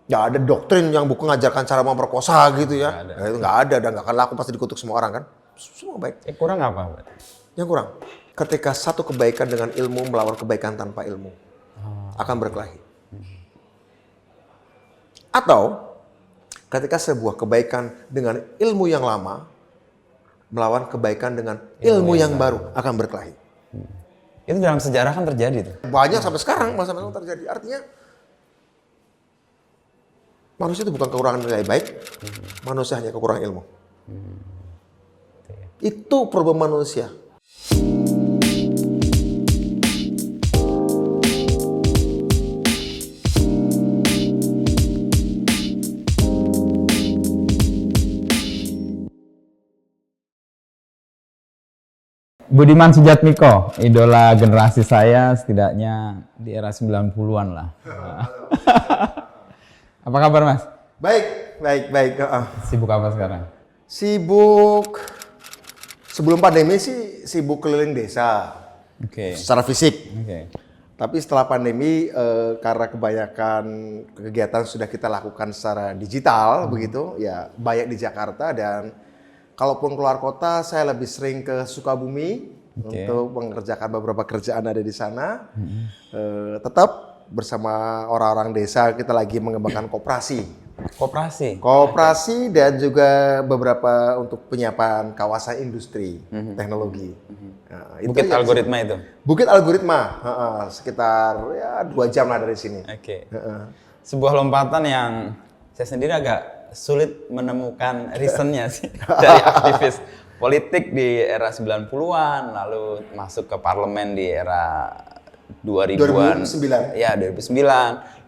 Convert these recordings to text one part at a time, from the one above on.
Nggak ada doktrin yang buku ngajarkan cara memperkosa gitu ya. Nggak ada. Itu nggak ada dan nggak akan laku, pasti dikutuk semua orang kan. Semua baik. Kurang apa? Yang kurang, ketika satu kebaikan dengan ilmu melawan kebaikan tanpa ilmu akan berkelahi. Atau ketika sebuah kebaikan dengan ilmu yang lama melawan kebaikan dengan ilmu yang baru akan berkelahi. Itu dalam sejarah kan terjadi tuh. Banyak sampai sekarang masa-masa terjadi. Artinya manusia itu bukan kekurangan nilai baik, manusia hanya kekurangan ilmu. Itu problem manusia. Budiman Sujatmiko, idola generasi saya setidaknya di era 90-an lah. Apa kabar Mas? Baik. Sibuk apa sekarang? Sibuk, sebelum pandemi sih sibuk keliling desa Oke. secara fisik. Oke. Tapi setelah pandemi, karena kebanyakan kegiatan sudah kita lakukan secara digital, begitu, ya banyak di Jakarta dan kalaupun keluar kota, saya lebih sering ke Sukabumi untuk mengerjakan beberapa kerjaan ada di sana. Tetap bersama orang-orang desa kita lagi mengembangkan koperasi dan juga beberapa untuk penyiapan kawasan industri teknologi. Nah, Bukit Algoritma itu? Bukit Algoritma, sekitar ya 2 jam lah dari sini. Oke. Sebuah lompatan yang saya sendiri agak sulit menemukan reasonnya sih dari aktivis politik di era 90-an, lalu masuk ke parlemen di era 2000-an. 2009. Ya, 2009.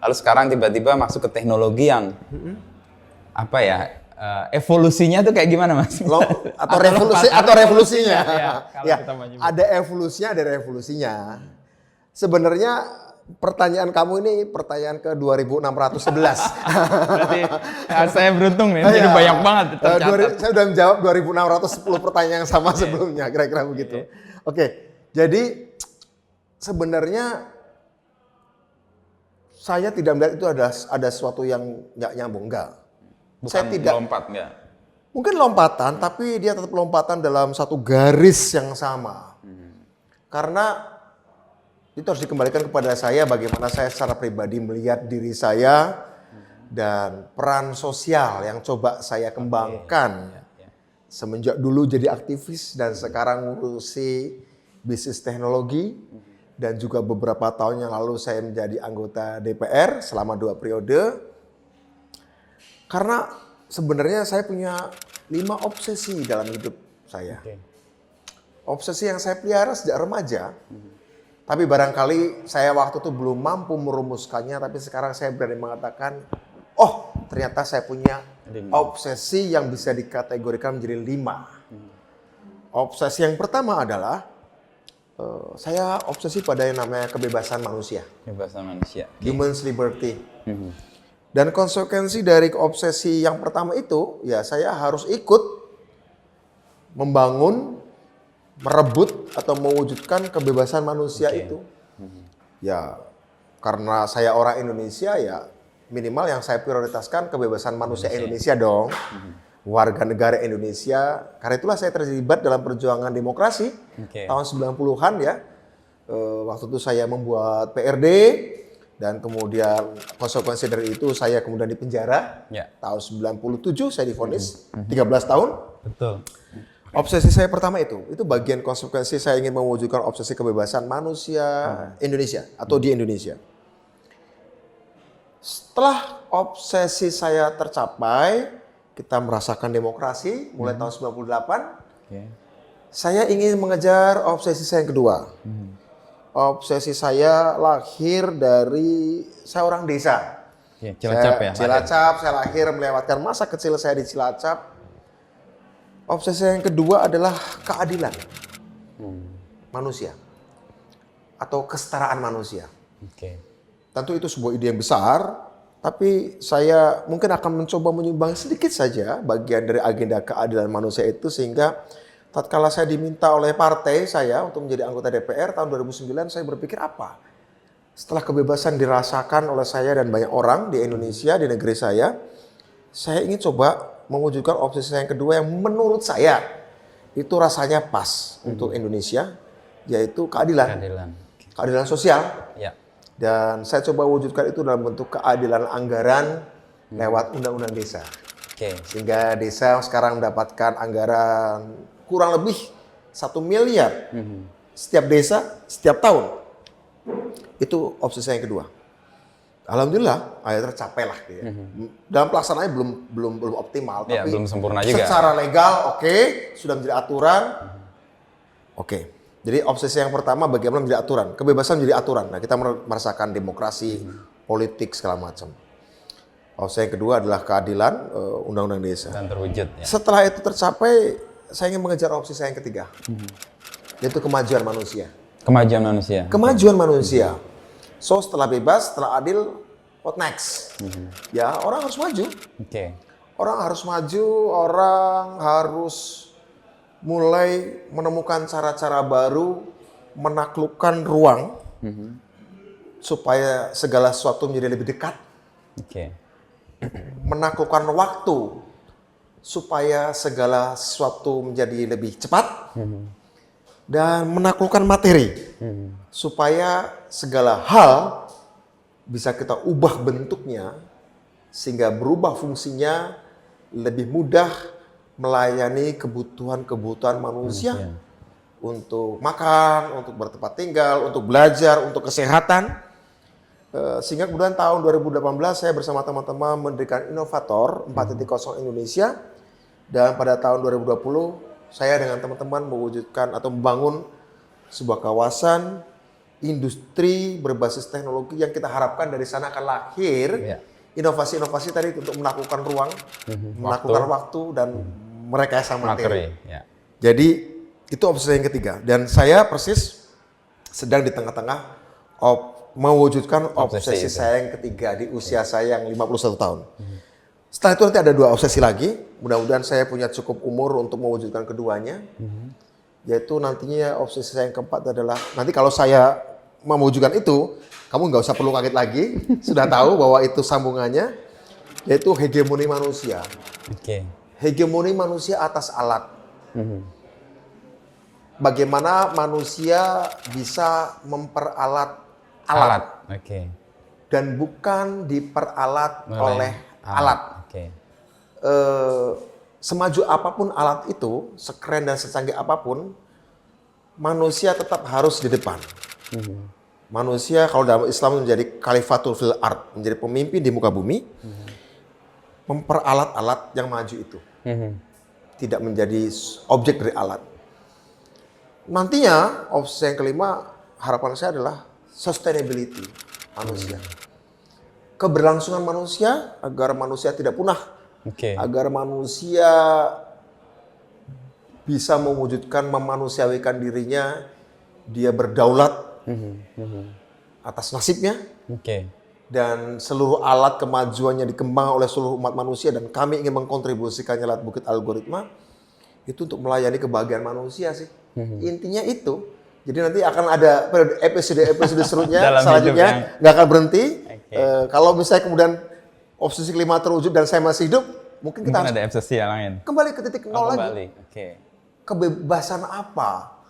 Lalu sekarang tiba-tiba masuk ke teknologi yang apa ya? Evolusinya tuh kayak gimana Mas? Atau revolusinya. Ya, kita maju. Ada evolusinya, ada revolusinya. Sebenarnya pertanyaan kamu ini pertanyaan ke 2611. Berarti saya beruntung nih, jadi banyak banget tercatat. Saya sudah menjawab 2610 pertanyaan yang sama sebelumnya, kira-kira begitu. Oke, jadi sebenarnya saya tidak melihat itu ada sesuatu yang nggak nyambung, enggak. Bukan Saya tidak lompat, enggak? Mungkin lompatan, tapi dia tetap lompatan dalam satu garis yang sama. Karena itu harus dikembalikan kepada saya bagaimana saya secara pribadi melihat diri saya dan peran sosial yang coba saya kembangkan semenjak dulu jadi aktivis dan sekarang ngurusi bisnis teknologi dan juga beberapa tahun yang lalu saya menjadi anggota DPR selama 2 periode. Karena sebenarnya saya punya 5 obsesi dalam hidup saya. Obsesi yang saya pelihara sejak remaja. Tapi barangkali saya waktu itu belum mampu merumuskannya, tapi sekarang saya berani mengatakan, oh ternyata saya punya obsesi yang bisa dikategorikan menjadi 5. Obsesi yang pertama adalah, saya obsesi pada yang namanya kebebasan manusia. Kebebasan manusia. Human's liberty. Dan konsekuensi dari obsesi yang pertama itu, ya saya harus ikut membangun, merebut atau mewujudkan kebebasan manusia itu. Ya, karena saya orang Indonesia ya minimal yang saya prioritaskan kebebasan manusia Indonesia dong. Warga negara Indonesia. Karena itulah saya terlibat dalam perjuangan demokrasi tahun 90-an ya. Waktu itu saya membuat PRD dan kemudian konsekuensi dari itu saya kemudian dipenjara. Tahun 97 saya divonis 13 tahun. Betul. Obsesi saya pertama itu bagian konsekuensi saya ingin mewujudkan obsesi kebebasan manusia Indonesia atau di Indonesia. Setelah obsesi saya tercapai, kita merasakan demokrasi mulai tahun 98. Saya ingin mengejar obsesi saya yang kedua. Obsesi saya lahir dari saya orang desa. Cilacap Cilacap, saya lahir melewatkan masa kecil saya di Cilacap. Obsesi yang kedua adalah keadilan manusia atau kesetaraan manusia. Tentu itu sebuah ide yang besar, tapi saya mungkin akan mencoba menyumbang sedikit saja bagian dari agenda keadilan manusia itu sehingga tatkala saya diminta oleh partai saya untuk menjadi anggota DPR tahun 2009, saya berpikir apa Setelah kebebasan dirasakan oleh saya dan banyak orang di Indonesia, di negeri saya ingin coba mewujudkan obsesi saya yang kedua yang menurut saya itu rasanya pas untuk Indonesia, yaitu keadilan. Keadilan. Keadilan sosial. Ya. Dan saya coba wujudkan itu dalam bentuk keadilan anggaran lewat undang-undang desa. Oke. Sehingga desa sekarang mendapatkan anggaran kurang lebih 1 miliar setiap desa, setiap tahun. Itu obsesi saya yang kedua. Alhamdulillah, akhirnya tercapai lah. Gitu ya. Dalam pelaksanaannya belum optimal, Ya, tapi belum sempurna juga. secara legal oke, sudah menjadi aturan. Oke. Jadi obsesi yang pertama bagaimana menjadi aturan, kebebasan menjadi aturan. Nah, kita merasakan demokrasi, politik segala macam. Obsesi yang kedua adalah keadilan, undang-undang desa. Dan terwujud ya. Setelah itu tercapai, saya ingin mengejar obsesi saya yang ketiga, yaitu kemajuan manusia. Kemajuan manusia. Kemajuan manusia. So setelah bebas, setelah adil, what next? Ya orang harus maju. Oke. Orang harus maju, orang harus mulai menemukan cara-cara baru, menaklukkan ruang supaya segala sesuatu menjadi lebih dekat, Oke. menaklukkan waktu supaya segala sesuatu menjadi lebih cepat, dan menaklukkan materi supaya segala hal bisa kita ubah bentuknya sehingga berubah fungsinya lebih mudah melayani kebutuhan-kebutuhan manusia untuk makan, untuk bertempat tinggal, untuk belajar, untuk kesehatan. Sehingga kemudian tahun 2018 saya bersama teman-teman mendirikan Inovator 4.0 Indonesia, dan pada tahun 2020 saya dengan teman-teman mewujudkan atau membangun sebuah kawasan industri berbasis teknologi yang kita harapkan dari sana akan lahir inovasi-inovasi tadi untuk melakukan ruang, melakukan waktu dan merekayasa materi. Ya. Jadi itu obsesi yang ketiga, dan saya persis sedang di tengah-tengah mewujudkan obsesi saya yang ketiga di usia saya yang 51 tahun. Setelah itu nanti ada 2 obsesi lagi, mudah-mudahan saya punya cukup umur untuk mewujudkan keduanya. Yaitu nantinya obsesi saya yang keempat adalah, nanti kalau saya mewujudkan itu, kamu nggak usah perlu kaget lagi, sudah tahu bahwa itu sambungannya, yaitu hegemoni manusia. Oke. Hegemoni manusia atas alat. Bagaimana manusia bisa memperalat alat. Oke. Dan bukan diperalat oleh alat. Oke. Semaju apapun alat itu, sekeren dan secanggih apapun, manusia tetap harus di depan. Manusia kalau dalam Islam menjadi khalifatul fil ard, menjadi pemimpin di muka bumi, memperalat alat yang maju itu. Tidak menjadi objek dari alat. Nantinya, obsesi yang kelima, harapan saya adalah sustainability manusia. Keberlangsungan manusia agar manusia tidak punah. Agar manusia bisa mewujudkan, memanusiawikan dirinya, dia berdaulat atas nasibnya, dan seluruh alat kemajuannya dikembangkan oleh seluruh umat manusia, dan kami ingin mengkontribusikannya lewat Bukit Algoritma itu untuk melayani kebahagiaan manusia sih. Intinya itu. Jadi nanti akan ada episode selanjutnya selanjutnya nggak akan berhenti. Kalau misalnya kemudian obsesi kelima terwujud dan saya masih hidup, mungkin kita harus ada obsesi yang lain. Kembali ke titik nol lagi. Kebebasan apa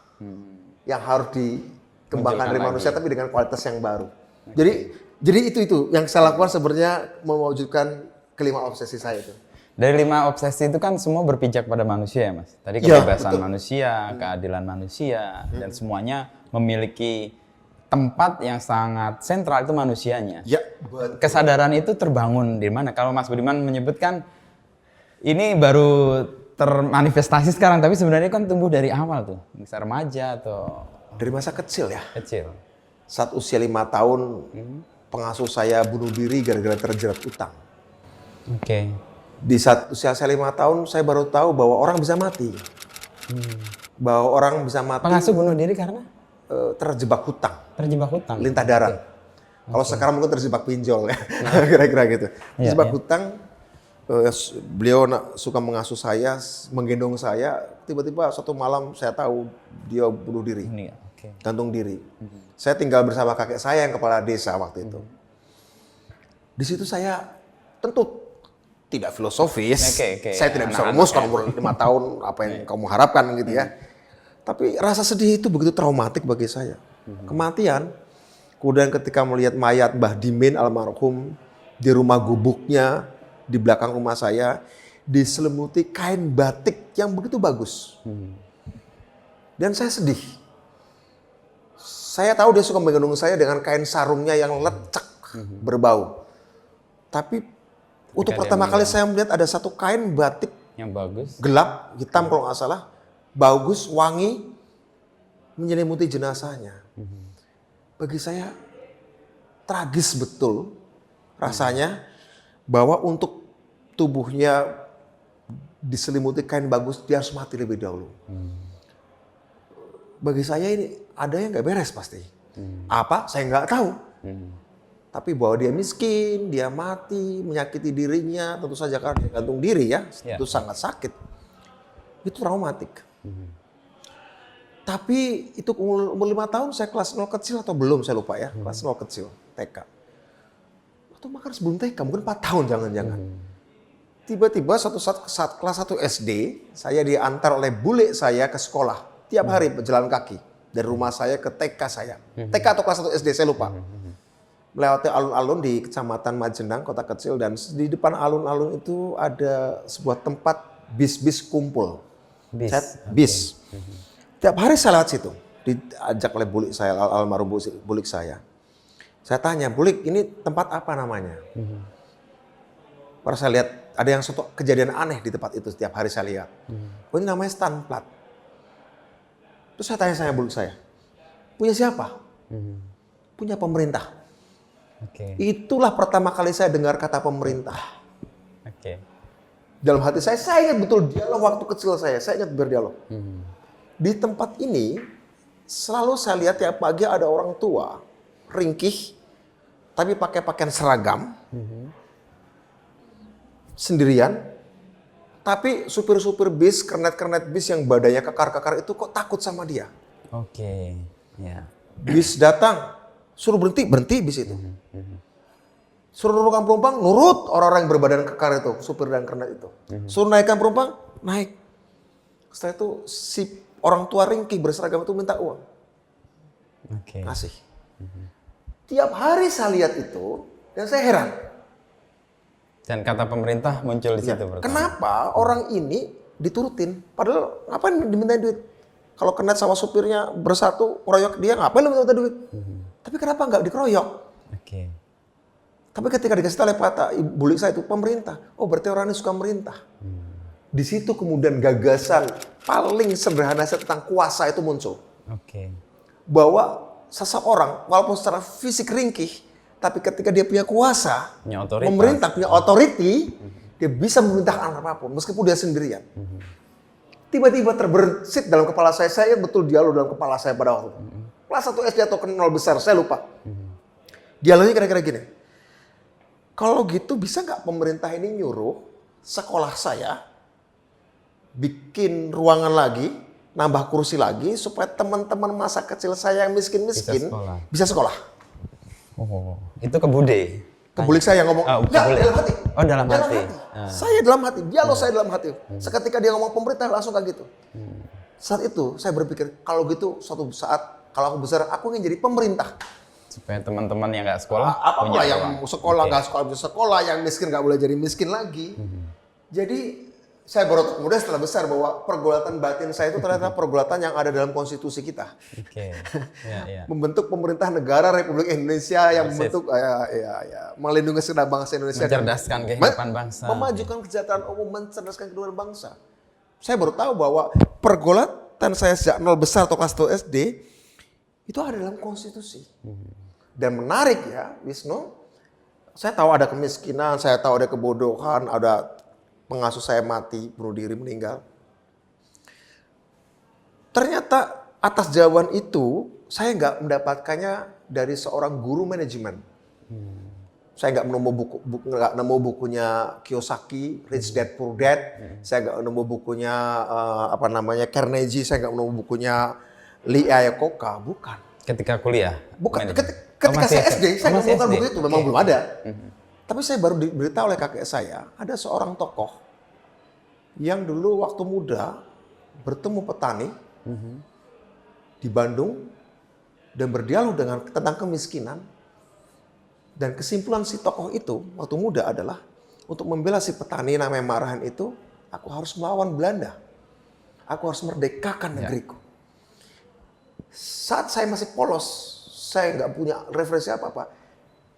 yang harus dikembangkan dari manusia tapi dengan kualitas yang baru. Jadi itu yang saya lakukan sebenarnya mewujudkan kelima obsesi saya itu. Dari 5 obsesi itu kan semua berpijak pada manusia ya Mas. Tadi kebebasan manusia, keadilan manusia, dan semuanya memiliki tempat yang sangat sentral, itu manusianya. Ya, betul. Kesadaran itu terbangun di mana? Kalau Mas Budiman menyebutkan ini baru termanifestasi sekarang, tapi sebenarnya kan tumbuh dari awal tuh, masa remaja atau dari masa kecil ya. Kecil. Saat usia 5 tahun, pengasuh saya bunuh diri gara-gara terjerat utang. Di saat usia saya 5 tahun, saya baru tahu bahwa orang bisa mati. Bahwa orang bisa mati. Pengasuh bunuh diri karena? Terjebak hutang. Terjebak hutang? Lintah darat. Kalau sekarang mungkin terjebak pinjol ya. Kira-kira gitu. Terjebak hutang, beliau suka mengasuh saya, menggendong saya. Tiba-tiba suatu malam saya tahu dia bunuh diri. gantung diri. Saya tinggal bersama kakek saya yang kepala desa waktu itu. Di situ saya tentu tidak filosofis. Saya tidak bisa rumuskan umur 5 tahun apa yang kamu harapkan gitu ya. Tapi rasa sedih itu begitu traumatik bagi saya. Kematian. Kemudian ketika melihat mayat Mbah Dimin almarhum di rumah gubuknya di belakang rumah saya diselimuti kain batik yang begitu bagus. Dan saya sedih. Saya tahu dia suka menggendong saya dengan kain sarungnya yang lecek, berbau. Tapi untuk pertama kali saya melihat ada satu kain batik yang bagus, gelap, hitam kalau nggak salah, bagus, wangi, menyelimuti jenazahnya. Bagi saya tragis betul rasanya bahwa untuk tubuhnya diselimuti kain bagus, dia harus mati lebih dahulu. Bagi saya ini ada yang nggak beres pasti. Apa? Saya nggak tahu. Tapi bahwa dia miskin, dia mati, menyakiti dirinya, tentu saja karena dia gantung diri ya, itu sangat sakit. Itu traumatik. Tapi itu umur 5 tahun saya kelas 0 kecil atau belum saya lupa ya, kelas 0 kecil, TK. Atau bahkan sebelum TK, mungkin 4 tahun jangan-jangan. Tiba-tiba suatu saat kelas 1 SD, saya diantar oleh bule saya ke sekolah. Tiap hari berjalan kaki dari rumah saya ke TK saya. TK atau kelas 1 SD saya lupa. Melewati alun-alun di Kecamatan Majenang, kota kecil, dan di depan alun-alun itu ada sebuah tempat bis-bis kumpul. Bis. Tiap hari saya lewat situ, diajak oleh bulik saya, almarhum bulik saya. Saya tanya, bulik ini tempat apa namanya? Baru saya lihat ada yang suatu kejadian aneh di tempat itu setiap hari saya lihat. Oh ini namanya Stanplat. Terus saya tanya bulik saya, punya siapa? Punya pemerintah. Itulah pertama kali saya dengar kata pemerintah. Dalam hati saya ingat betul dialog waktu kecil saya ingat berdialog. Di tempat ini selalu saya lihat tiap pagi ada orang tua ringkih tapi pakai pakaian seragam sendirian, tapi supir-supir bis, kernet-kernet bis yang badannya kekar-kekar itu kok takut sama dia. Bis datang suruh berhenti bis itu. Suruh nurunkan penumpang, nurut orang-orang yang berbadan kekar itu, supir dan kernet itu. Suruh naikkan penumpang, naik. Setelah itu si orang tua ringkih berseragam itu minta uang. Kasih. Tiap hari saya lihat itu dan saya heran. Dan kata pemerintah muncul di situ. Kenapa orang ini diturutin? Padahal ngapain dimintain duit? Kalau kernet sama supirnya bersatu, ngeroyok dia, ngapain lu minta duit? Tapi kenapa nggak dikeroyok? Tapi ketika dikasih tahu oleh bulik saya itu pemerintah, oh berarti orang ini suka merintah. Di situ kemudian gagasan paling sederhana tentang kuasa itu muncul. Bahwa seseorang walaupun secara fisik ringkih, tapi ketika dia punya kuasa, pemerintah punya authority, dia bisa memerintahkan apapun meskipun dia sendirian. Tiba-tiba terbersit dalam kepala saya betul dialog dalam kepala saya pada waktu itu. Kelas 1 SD atau 0 besar, saya lupa. Dialognya kira-kira gini. Kalau gitu bisa nggak pemerintah ini nyuruh sekolah saya bikin ruangan lagi, nambah kursi lagi supaya teman-teman masa kecil saya yang miskin-miskin bisa sekolah. Itu ke Bude? Ke bulik saya yang ngomong, enggak, dalam hati. Oh dalam hati. Saya dalam hati, dialog saya dalam hati. Seketika dia ngomong pemerintah langsung kayak gitu. Saat itu saya berpikir, kalau gitu suatu saat kalau aku besar, aku ingin jadi pemerintah. Supaya teman-teman yang nggak sekolah punya yang sekolah nggak sekolah bisa sekolah, yang miskin nggak boleh jadi miskin lagi. Jadi saya baru kemudian setelah besar bahwa pergulatan batin saya itu ternyata pergulatan yang ada dalam konstitusi kita. Membentuk pemerintah negara Republik Indonesia yang membentuk melindungi segenap bangsa Indonesia, mencerdaskan kehidupan bangsa, memajukan kesejahteraan umum, mencerdaskan kehidupan bangsa. Saya baru tahu bahwa pergulatan saya sejak 0 besar atau kelas 1 SD itu ada dalam konstitusi. Dan menarik ya, Wisnu, saya tahu ada kemiskinan, saya tahu ada kebodohan, ada pengasuh saya mati, bunuh diri, meninggal. Ternyata atas jawaban itu, saya nggak mendapatkannya dari seorang guru manajemen. Saya nggak nemu bukunya Kiyosaki, Rich Dad Poor Dad. Saya nggak nemu bukunya Carnegie. Saya nggak nemu bukunya Lee Iacocca, bukan. Ketika kuliah? Bukan, Ini? ketika saya SD, saya masih menemukan SD? buku itu, memang belum ada. Tapi saya baru diberitahu oleh kakek saya, ada seorang tokoh yang dulu waktu muda bertemu petani di Bandung dan berdialog tentang kemiskinan. Dan kesimpulan si tokoh itu waktu muda adalah untuk membela si petani namanya Marahan itu, aku harus melawan Belanda. Aku harus merdekakan negeriku. Saat saya masih polos, saya nggak punya referensi apa-apa.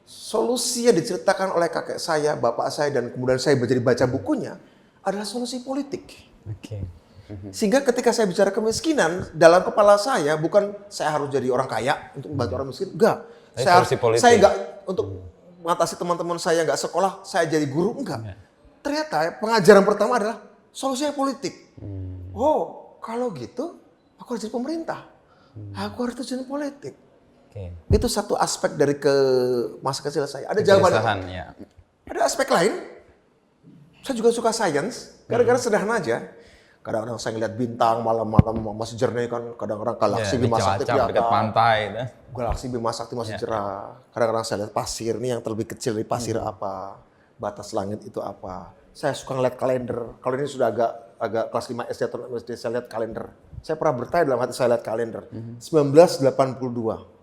Solusi yang diceritakan oleh kakek saya, bapak saya, dan kemudian saya menjadi baca bukunya adalah solusi politik. Oke. Sehingga ketika saya bicara kemiskinan, dalam kepala saya bukan saya harus jadi orang kaya untuk membantu orang miskin. Enggak. Saya enggak untuk mengatasi teman-teman saya enggak sekolah, saya jadi guru, enggak. Ternyata pengajaran pertama adalah solusinya politik. Oh, kalau gitu aku harus jadi pemerintah. Aku harus terjun politik. Itu satu aspek dari masa kecil saya. Ada jawabannya. Ya. Ada aspek lain. Saya juga suka sains. Gara-gara sederhana aja. Kadang-kadang saya ngeliat bintang malam-malam masih jernih kan. Kadang-kadang galaksi Bima Sakti kelihatan. Dekat pantai. Galaksi Bima Sakti masih cerah. Kadang-kadang saya lihat pasir. Ini yang terlebih kecil dari pasir apa. Batas langit itu apa. Saya suka ngeliat kalender. Kalau ini sudah agak kelas 5 SD atau 6 SD, saya lihat kalender. Saya pernah bertanya dalam hati saya lihat kalender. 1982.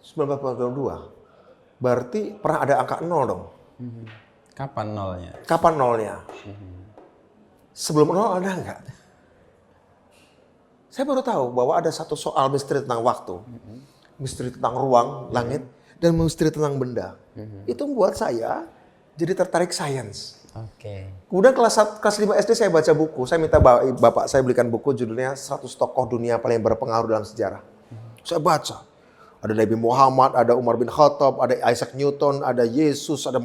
1982. Berarti pernah ada angka 0 dong. Kapan nolnya? Kapan nolnya? Sebelum 0 ada enggak? Saya baru tahu bahwa ada satu soal misteri tentang waktu. Misteri tentang ruang, langit, dan misteri tentang benda. Itu membuat saya jadi tertarik sains. Kemudian kelas 5 SD saya baca buku. Saya minta bapak saya belikan buku judulnya 100 tokoh dunia paling berpengaruh dalam sejarah. Saya baca. Ada Nabi Muhammad, ada Umar bin Khattab, ada Isaac Newton, ada Yesus, ada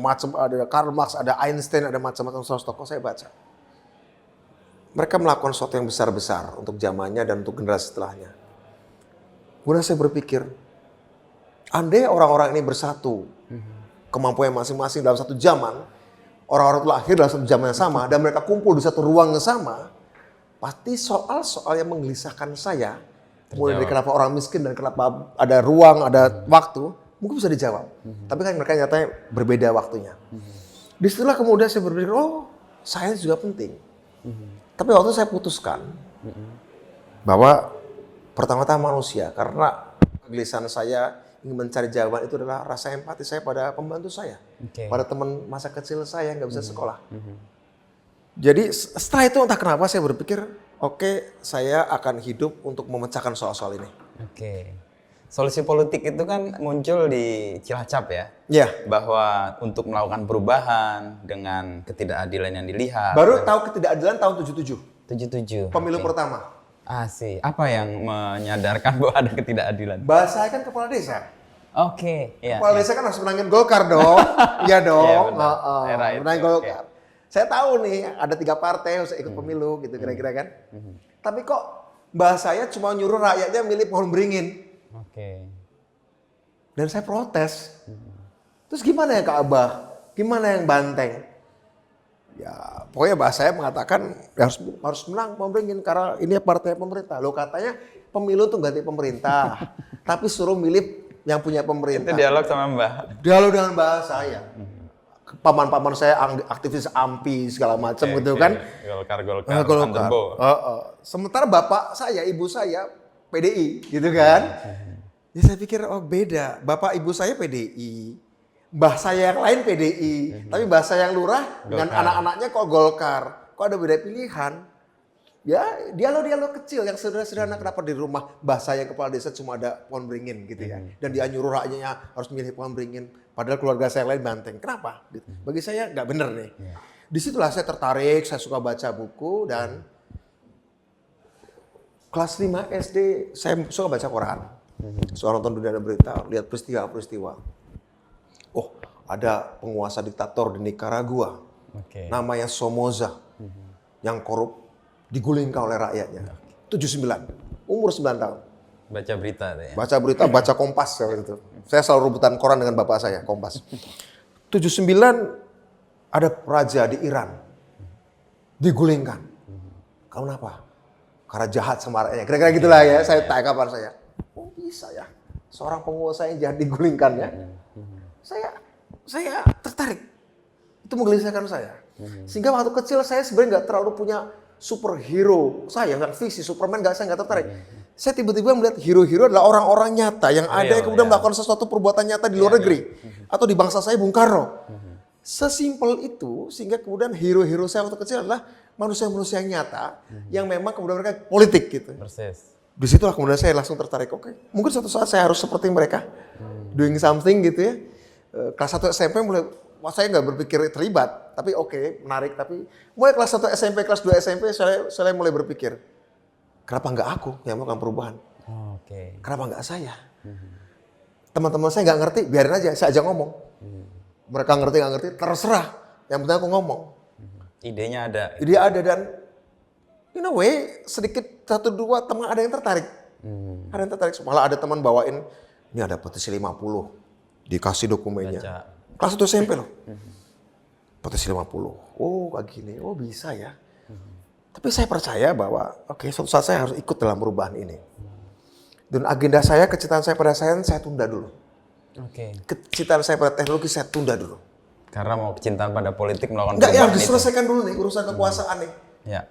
Karl Marx, ada Einstein, ada macam-macam 100 tokoh saya baca. Mereka melakukan sesuatu yang besar-besar untuk zamannya dan untuk generasi setelahnya. Kemudian saya berpikir, andai orang-orang ini bersatu, kemampuan masing-masing dalam satu zaman, orang-orang itu lahir dalam satu zaman yang sama, dan mereka kumpul di satu ruang yang sama, pasti soal-soal yang menggelisahkan saya, mulai dari kenapa orang miskin dan kenapa ada ruang, ada waktu, mungkin bisa dijawab. Tapi kan mereka nyatanya berbeda waktunya. Disitulah kemudian saya berpikir, oh sains juga penting. Tapi waktu saya putuskan bahwa pertama-tama manusia, karena kegelisahan saya ingin mencari jawaban itu adalah rasa empati saya pada pembantu saya, pada teman masa kecil saya yang nggak bisa sekolah. Jadi setelah itu entah kenapa saya berpikir, oke, saya akan hidup untuk memecahkan soal-soal ini. Solusi politik itu kan muncul di Cilacap ya? Iya. Bahwa untuk melakukan perubahan dengan ketidakadilan yang dilihat. Baru tahu ketidakadilan tahun 77. 77. Pemilu pertama. Apa yang menyadarkan bahwa ada ketidakadilan? Bahasa saya kan kepala desa. Iya. Kepala desa kan harus menangin Golkar dong. Iya dong. Menangin Golkar. Saya tahu nih ada 3 partai yang ikut pemilu gitu kira-kira kan. Tapi kok bahasa saya cuma nyuruh rakyatnya milih pohon beringin. Dan saya protes. Terus gimana ya Kak Abah? Gimana yang Banteng? Ya pokoknya bahasa saya mengatakan ya harus menang pohon beringin karena ini partai pemerintah. Loh katanya pemilu tuh ganti pemerintah. Tapi suruh milih yang punya pemerintah. Itu dialog sama Mbah? Dialog dengan bahasa saya. Paman-paman saya aktivis AMPI segala macam gitu kan. Golkar. Sementara bapak saya, ibu saya PDI gitu kan. Ya saya pikir oh beda. Bapak ibu saya PDI. Mbah saya yang lain PDI. Tapi mbah saya yang lurah dengan anak-anaknya kok Golkar. Kok ada beda pilihan. Ya dialog-dialog kecil yang sederhana kenapa di rumah mbah saya kepala desa cuma ada pohon beringin gitu ya. Dan dia nyuruh rakyatnya harus milih pohon beringin. Padahal keluarga saya yang lain Banteng. Kenapa? Bagi saya nggak bener nih. Disitulah saya tertarik, saya suka baca buku dan kelas 5 SD saya suka baca koran. Suka nonton Dunia dan Berita, lihat peristiwa-peristiwa. Oh, ada penguasa diktator di Nicaragua. Namanya Somoza. Yang korup digulingkan oleh rakyatnya. 79, umur 9 tahun. Baca berita ya? Baca berita, baca Kompas itu. Saya selalu rebutan koran dengan bapak saya, Kompas. 79 ada raja di Iran digulingkan. Kenapa? karena jahat sama rakyatnya. Kira-kira gitulah ya, saya tanggapan saya. Oh bisa ya, seorang penguasa yang jahat digulingkan ya. Saya tertarik. Itu menggelisahkan saya. Sehingga waktu kecil saya sebenarnya nggak terlalu punya superhero. Saya nggak visi Superman, saya nggak tertarik. Saya tiba-tiba melihat hero-hero adalah orang-orang nyata yang ada yang kemudian melakukan sesuatu perbuatan nyata di luar negeri. Atau di bangsa saya Bung Karno. Sesimpel itu sehingga kemudian hero-hero saya waktu kecil adalah manusia-manusia yang nyata yang memang kemudian mereka politik gitu. Persis. Di situlah kemudian saya langsung tertarik, oke. Mungkin suatu saat saya harus seperti mereka. Doing something gitu ya. Kelas 1 SMP mulai, saya nggak berpikir terlibat, tapi oke, menarik. Tapi mulai kelas 1 SMP, kelas 2 SMP, saya mulai berpikir, kenapa nggak aku yang melakukan perubahan? Kenapa nggak saya? Teman-teman saya nggak ngerti, biarin aja, saya aja ngomong. Mereka ngerti nggak ngerti, terserah. Yang penting aku ngomong. Idenya ada. Ide ada dan in a way sedikit 1-2 teman ada yang tertarik. Ada yang tertarik. Malah ada teman bawain, ini ada petisi 50. Dikasih dokumennya. Baca. Kelas 1 SMP loh. Petisi 50. Oh kayak gini, oh bisa ya. Tapi saya percaya bahwa oke, suatu saat saya harus ikut dalam perubahan ini. Dan agenda saya, kecintaan saya pada sains, saya tunda dulu. Kecintaan saya pada teknologi, saya tunda dulu. Karena mau kecintaan pada politik melakukan Enggak, perubahan yang diselesaikan dulu nih, urusan kekuasaan nih. Ya.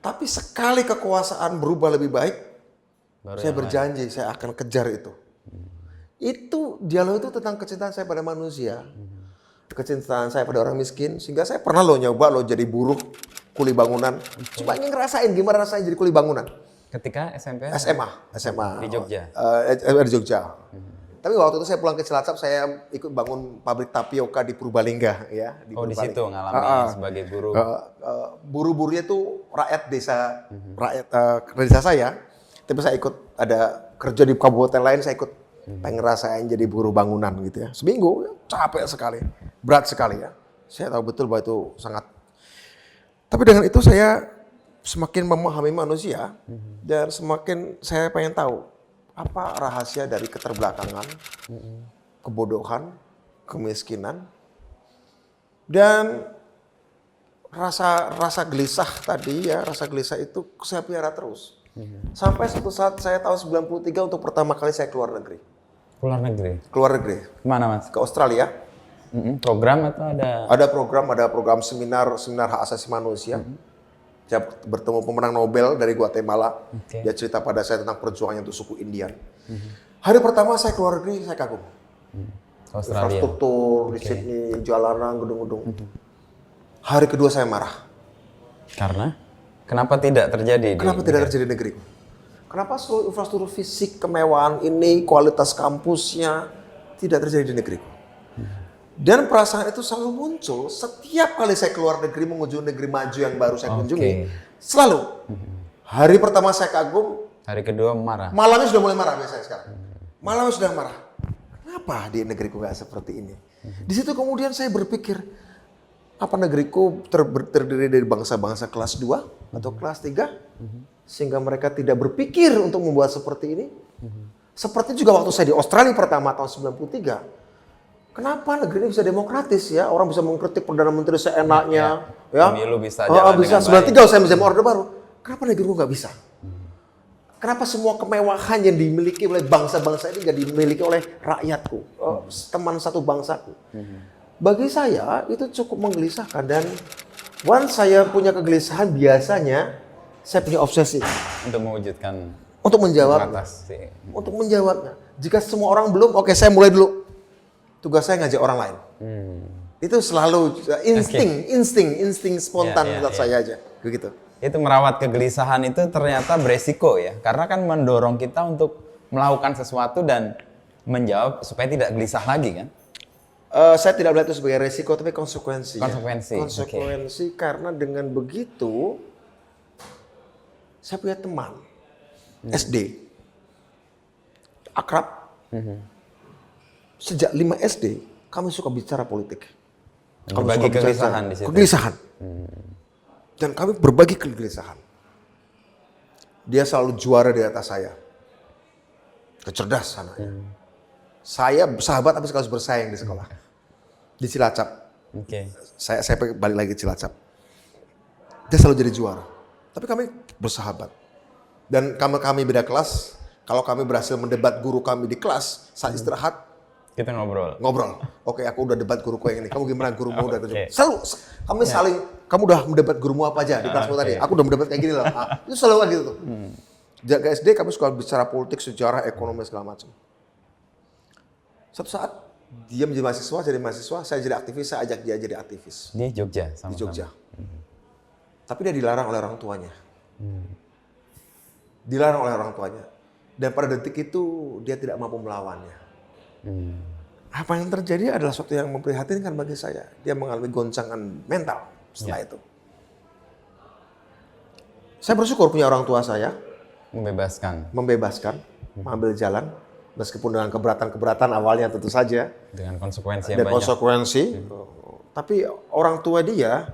Tapi sekali kekuasaan berubah lebih baik, Baru saya yang berjanji saya akan kejar itu. Itu dialog itu tentang kecintaan saya pada manusia. Kecintaan saya pada orang miskin. Sehingga saya pernah nyoba jadi buruh kuli bangunan. Cuma ingin ngerasain gimana rasanya jadi kuli bangunan. Ketika SMP? SMA. Di Jogja? Di Jogja. Tapi waktu itu saya pulang ke Cilacap, saya ikut bangun pabrik tapioka di Purbalingga. Ya, di situ ngalamin sebagai buruh. Buruh-buruhnya itu rakyat desa, rakyat desa saya. Tapi saya ikut ada kerja di kabupaten lain, saya ikut pengen ngerasain jadi buruh bangunan gitu ya. Seminggu, capek sekali, berat sekali ya. Saya tahu betul bahwa itu sangat. Tapi dengan itu saya semakin memahami manusia dan semakin saya pengen tahu apa rahasia dari keterbelakangan, kebodohan, kemiskinan, dan rasa gelisah tadi ya, rasa gelisah itu saya pelihara terus. Sampai suatu saat saya tahun 93 untuk pertama kali saya keluar negeri. Keluar negeri. Kemana Mas? Ke Australia. Program atau ada? Ada program seminar hak asasi manusia. Saya bertemu pemenang Nobel dari Guatemala. Dia cerita pada saya tentang perjuangannya untuk suku Indian. Hari pertama saya keluar negeri, saya kagum. Australia. Infrastruktur di Sydney, jalanan, gedung-gedung. Hari kedua saya marah. Karena? Kenapa tidak terjadi? Kenapa tidak terjadi di negeriku? Kenapa seluruh infrastruktur fisik, kemewahan ini, kualitas kampusnya tidak terjadi di negeriku? Dan perasaan itu selalu muncul setiap kali saya keluar negeri mengunjungi negeri maju yang baru saya kunjungi. Selalu. Hari pertama saya kagum. Hari kedua marah. Malamnya sudah mulai marah biasanya sekarang. Malamnya sudah marah. Kenapa di negeriku nggak seperti ini? Di situ kemudian saya berpikir, apa negeriku terdiri dari bangsa-bangsa kelas 2 atau kelas 3? Sehingga mereka tidak berpikir untuk membuat seperti ini. Seperti juga waktu saya di Australia pertama tahun 93. Kenapa negeri ini bisa demokratis ya? Orang bisa mengkritik Perdana Menteri seenaknya. Ya. Pemilu bisa jalan bisa. dengan 93 saya bisa orde baru. Kenapa negeri nggak bisa? Kenapa semua kemewahan yang dimiliki oleh bangsa-bangsa ini nggak dimiliki oleh rakyatku? Teman satu bangsaku. Bagi saya itu cukup menggelisahkan. Dan once saya punya kegelisahan, biasanya saya punya obsesi. Untuk mewujudkan. Untuk menjawabnya. Untuk menjawabnya. Jika semua orang belum, oke saya mulai dulu. Tugas saya ngajak orang lain. Itu selalu insting spontan buat saya aja, begitu. Itu merawat kegelisahan itu ternyata beresiko ya, karena kan mendorong kita untuk melakukan sesuatu dan menjawab supaya tidak gelisah lagi kan? Saya tidak melihat itu sebagai resiko, tapi konsekuensi. Konsekuensi. Karena dengan begitu saya punya teman SD akrab. Sejak 5 SD, kami suka bicara politik. Berbagi kegelisahan di situ. Kegelisahan. Dan kami berbagi kegelisahan. Dia selalu juara di atas saya. Kecerdasan. Saya sahabat tapi sekaligus bersaing di sekolah. Di Cilacap. Saya balik lagi ke Cilacap. Dia selalu jadi juara. Tapi kami bersahabat. Dan kami beda kelas, kalau kami berhasil mendebat guru kami di kelas, saat istirahat, Kita ngobrol. ngobrol. Oke, aku udah debat guruku yang ini. Kamu gimana gurumu udah Oke. Selalu kami saling, kamu udah mendebat gurumu apa aja di kelasmu tadi? Aku udah mendebat kayak gini loh. Ah, itu selalu kan gitu tuh. Jaga SD kami suka bicara politik, sejarah, ekonomi segala macam. Suatu saat dia menjadi mahasiswa, saya jadi aktivis, saya ajak dia jadi aktivis Di Jogja sama di Jogja. Tapi dia dilarang oleh orang tuanya. Dilarang oleh orang tuanya. Dan pada detik itu dia tidak mampu melawannya. Apa yang terjadi adalah sesuatu yang memprihatinkan bagi saya. Dia mengalami goncangan mental setelah itu. Saya bersyukur punya orang tua saya membebaskan membebaskan, mengambil jalan meskipun dengan keberatan-keberatan awalnya tentu saja dengan konsekuensi yang dan banyak. konsekuensi. Tapi orang tua dia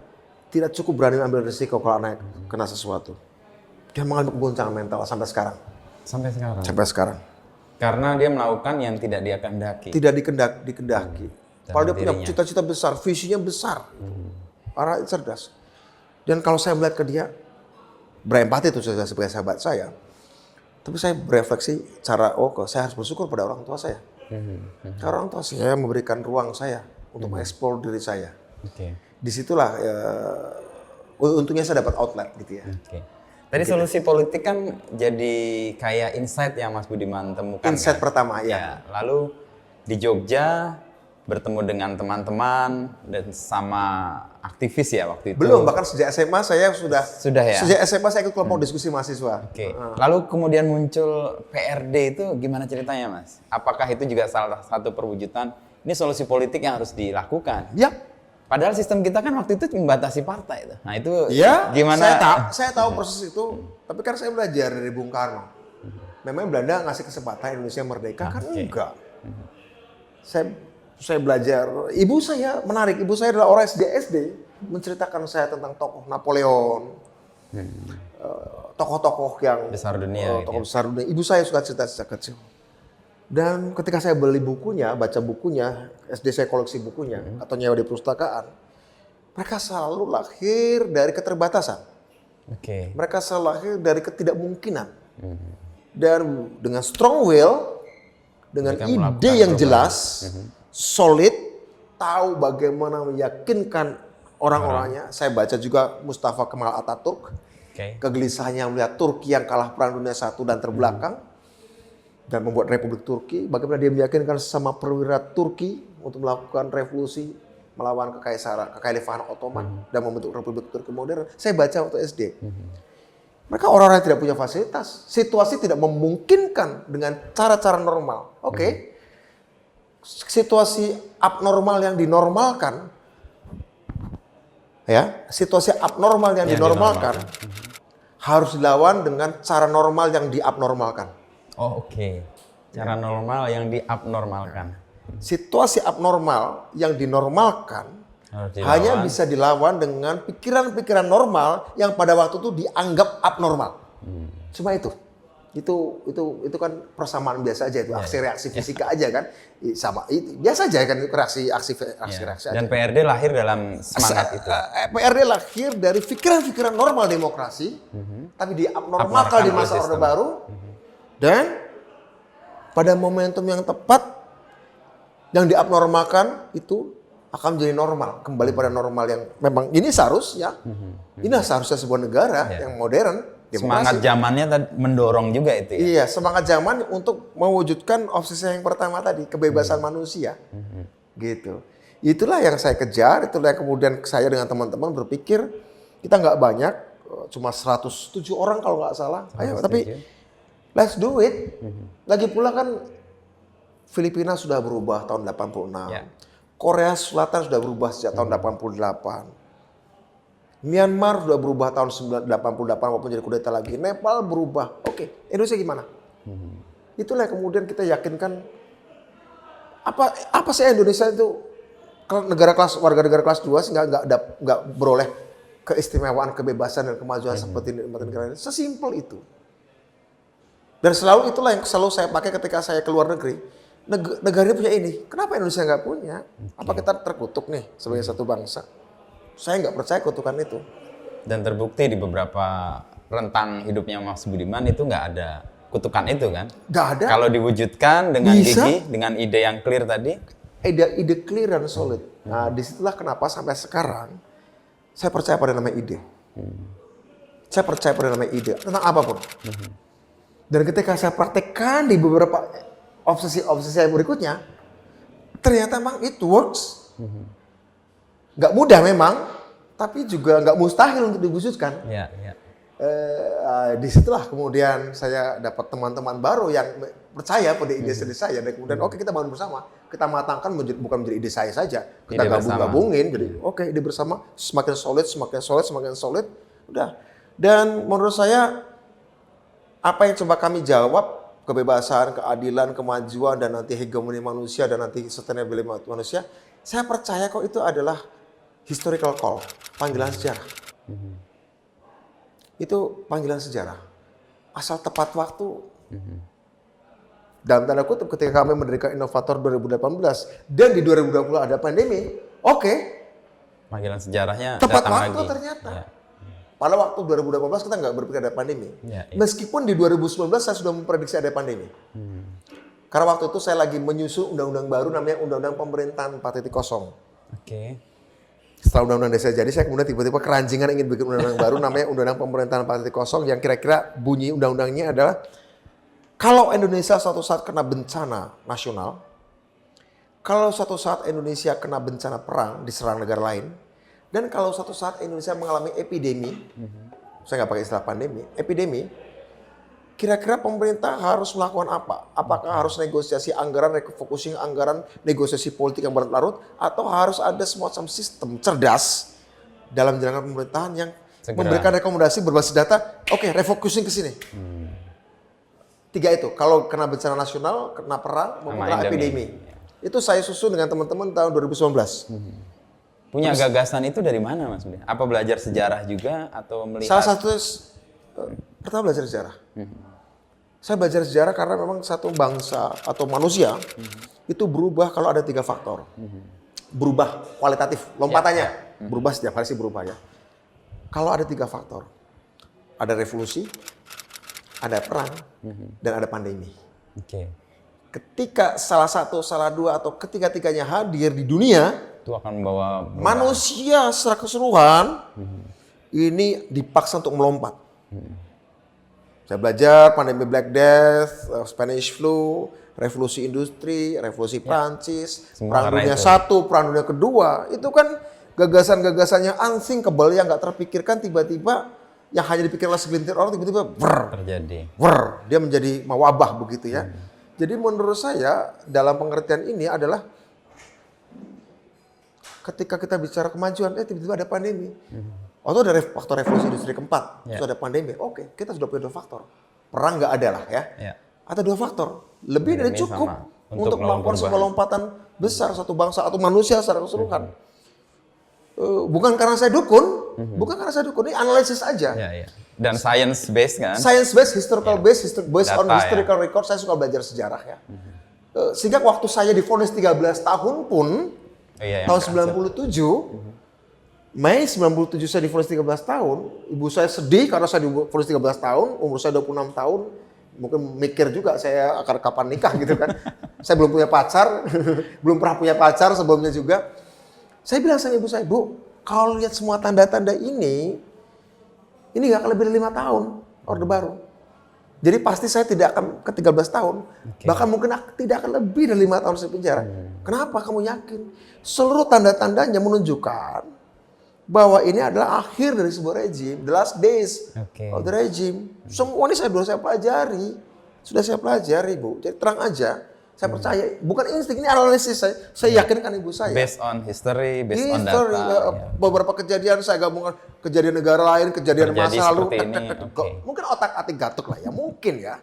tidak cukup berani ambil risiko kalau anak kena sesuatu. Dia mengalami goncangan mental sampai sekarang. Sampai sekarang. Sampai sekarang. Karena dia melakukan yang tidak dia kehendaki. Tidak dikendaki. Kalau dia punya dirinya. cita-cita besar, visinya besar. Orang cerdas. Dan kalau saya melihat ke dia, berempati itu saya sebagai sahabat saya. Tapi saya berefleksi cara, saya harus bersyukur pada orang tua saya. Karena orang tua saya memberikan ruang saya untuk mengeksplor diri saya. Oke. Disitulah untungnya saya dapat outlet gitu ya. Oke. Tadi solusi politik kan jadi kayak insight yang Mas Budiman temukan. Insight kan? pertama ya. Lalu di Jogja bertemu dengan teman-teman dan sama aktivis ya waktu itu. Belum, bahkan sejak SMA saya sudah ya. Sejak SMA saya ikut kelompok diskusi mahasiswa. Oke. Lalu kemudian muncul PRD itu gimana ceritanya, Mas? Apakah itu juga salah satu perwujudan ini solusi politik yang harus dilakukan? Ya. Padahal sistem kita kan waktu itu membatasi partai itu. Nah itu Ya, gimana? saya tahu proses itu, tapi kan saya belajar dari Bung Karno. Memang Belanda ngasih kesempatan Indonesia merdeka, kan enggak. Saya belajar, ibu saya menarik, ibu saya adalah orang SD menceritakan saya tentang tokoh Napoleon, tokoh-tokoh yang Besar dunia, tokoh besar dunia. Ibu saya suka cerita sejak kecil. Dan ketika saya beli bukunya, baca bukunya, SD saya koleksi bukunya, atau nyewa di perpustakaan, mereka selalu lahir dari keterbatasan. Oke. Mereka selalu lahir dari ketidakmungkinan. Dan dengan strong will, dengan Mereka ide melakukan yang perubahan. jelas, solid, tahu bagaimana meyakinkan orang-orangnya. Saya baca juga Mustafa Kemal Atatürk, Oke. kegelisahannya melihat Turki yang kalah Perang Dunia I dan terbelakang. Dan membuat Republik Turki, bagaimana dia meyakinkan sesama perwira Turki untuk melakukan revolusi melawan kekhalifahan Ottoman dan membentuk Republik Turki modern. Saya baca waktu SD. Mereka orang-orang yang tidak punya fasilitas, situasi tidak memungkinkan dengan cara-cara normal. Oke. Situasi abnormal yang dinormalkan, ya, situasi abnormal yang dinormalkan harus dilawan dengan cara normal yang diabnormalkan. Oh oke. Cara normal yang diabnormalkan. Situasi abnormal yang dinormalkan Harus dilawan. hanya bisa dilawan dengan pikiran-pikiran normal yang pada waktu itu dianggap abnormal. Cuma itu. Itu kan persamaan biasa aja itu, aksi reaksi fisika aja kan. Sama itu biasa aja kan reaksi reaksi aja. Dan PRD lahir dalam semangat itu. PRD lahir dari pikiran-pikiran normal demokrasi, tapi diabnormalkan di masa Orde Baru. Dan pada momentum yang tepat, yang diabnormalkan itu akan menjadi normal. Kembali pada normal yang memang ini seharusnya. Ini seharusnya sebuah negara yang modern. Demokrasi. Semangat zamannya mendorong juga itu ya? Iya, semangat zaman untuk mewujudkan obsesi yang pertama tadi, kebebasan manusia. Gitu. Itulah yang saya kejar, itulah yang kemudian saya dengan teman-teman berpikir, kita nggak banyak, cuma 107 orang kalau nggak salah. Ayo, tapi let's do it. Lagi pula kan Filipina sudah berubah tahun 86. Ya. Korea Selatan sudah berubah sejak tahun 88. Myanmar sudah berubah tahun 88 walaupun jadi kudeta lagi. Nepal berubah. Oke, Indonesia gimana? Itulah yang kemudian kita yakinkan apa sih Indonesia itu warga negara kelas 2 sehingga nggak beroleh keistimewaan, kebebasan dan kemajuan seperti negara lain. Sesimpel itu. Dan selalu itulah yang selalu saya pakai ketika saya keluar negeri. Negara ini punya ini. Kenapa Indonesia nggak punya? Apa kita terkutuk nih sebagai satu bangsa? Saya nggak percaya kutukan itu. Dan terbukti di beberapa rentang hidupnya Mas Budiman itu nggak ada kutukan itu kan? Nggak ada. Kalau diwujudkan dengan Bisa. gigih, dengan ide yang clear tadi, Ide clear dan solid. Nah, disitulah kenapa sampai sekarang saya percaya pada namanya ide. Saya percaya pada namanya ide tentang apapun. Dan ketika saya praktekkan di beberapa obsesi saya berikutnya, ternyata memang it works. Nggak mudah memang, tapi juga nggak mustahil untuk diwujudkan. ya, ya. Disitulah kemudian saya dapat teman-teman baru yang percaya pada ide saya dan kemudian oke, kita bangun bersama, kita matangkan bukan menjadi ide saya saja, kita Ide bersama. gabungin jadi oke, ide bersama semakin solid, udah. Dan menurut saya apa yang coba kami jawab, kebebasan, keadilan, kemajuan, dan nanti hegemoni manusia dan nanti sustainability manusia, saya percaya kok itu adalah historical call, panggilan sejarah. Itu panggilan sejarah. Asal tepat waktu. Dalam tanda kutip ketika kami mendirikan Inovator 2018 dan di 2020 ada pandemi, oke, Panggilan sejarahnya tepat datang waktu lagi. ternyata. Ya. Pada waktu 2018 kita nggak berpikir ada pandemi. Ya, ya. Meskipun di 2019 saya sudah memprediksi ada pandemi. Karena waktu itu saya lagi menyusun undang-undang baru namanya Undang-Undang Pemerintahan 4.0. Oke. Setelah Undang-Undang Desa jadi, saya kemudian tiba-tiba keranjingan ingin bikin undang-undang baru namanya Undang-Undang Pemerintahan 4.0 yang kira-kira bunyi undang-undangnya adalah kalau Indonesia suatu saat kena bencana nasional, kalau suatu saat Indonesia kena bencana perang diserang negara lain, dan kalau suatu saat Indonesia mengalami epidemi, saya nggak pakai istilah pandemi, epidemi, kira-kira pemerintah harus melakukan apa? Apakah harus negosiasi anggaran, refocusing anggaran, negosiasi politik yang berlarut, atau harus ada semacam sistem cerdas dalam jalankan pemerintahan yang memberikan rekomendasi berbasis data, oke, refocusing ke sini. Tiga itu, kalau kena bencana nasional, kena perang, maupun kena epidemi. Itu saya susun dengan teman-teman tahun 2019. Punya gagasan itu dari mana Mas Budi? Apa belajar sejarah juga atau melihat? Salah satu, pertama belajar sejarah. Saya belajar sejarah karena memang satu bangsa atau manusia itu berubah kalau ada 3 faktor. Berubah kualitatif, lompatannya. Berubah setiap hari sih berubah ya. Kalau ada 3 faktor. Ada revolusi, ada perang, dan ada pandemi. Oke. Ketika salah satu, salah dua, atau ketiga-tiganya hadir di dunia, Itu akan membawa manusia secara keseluruhan ini dipaksa untuk melompat. Saya belajar pandemi Black Death, Spanish Flu, revolusi industri, revolusi Prancis, Semua perang dunia itu. satu, perang dunia kedua. Itu kan gagasan-gagasan yang unthinkable yang nggak terpikirkan tiba-tiba, yang hanya dipikir oleh segelintir orang tiba-tiba terjadi. dia menjadi wabah begitu ya. Jadi menurut saya dalam pengertian ini adalah ketika kita bicara kemajuan, tiba-tiba ada pandemi. Atau ada faktor revolusi industri keempat, terus ada pandemi. Oke, kita sudah punya 2 faktor. Perang nggak ada lah ya. Ya. Ada 2 faktor. Lebih dari Pandemi cukup sama. untuk Untuk melakukan sebuah lompatan besar satu bangsa atau manusia secara keseluruhan. Bukan karena saya dukun, ini analisis aja. Ya, ya. Dan science based kan? Science based, historical based, based on Data, historical record. Saya suka belajar sejarah ya. Sehingga waktu saya divonis 13 tahun pun, Iya, tahun 97, Mei 97 saya divonis 13 tahun, ibu saya sedih karena saya divonis 13 tahun, umur saya 26 tahun, mungkin mikir juga saya akan kapan nikah gitu kan. Saya belum punya pacar, belum pernah punya pacar sebelumnya juga. Saya bilang sama ibu saya, Bu, kalau lihat semua tanda-tanda ini nggak akan lebih dari 5 tahun, Orde Baru. Jadi pasti saya tidak akan ke 13 tahun. Bahkan mungkin tidak akan lebih dari 5 tahun saya penjara. Kenapa kamu yakin? Seluruh tanda-tandanya menunjukkan bahwa ini adalah akhir dari sebuah rejim. The last days of the regime. Semua ini sudah saya pelajari. Sudah saya pelajari, Bu. Jadi terang aja. Saya percaya. Bukan insting, ini analisis saya. Saya yakinkan ibu saya. Based on history, based on data. Beberapa kejadian saya gabungkan kejadian negara lain, kejadian masa lalu. Mungkin otak-atik gatuk lah ya, mungkin ya.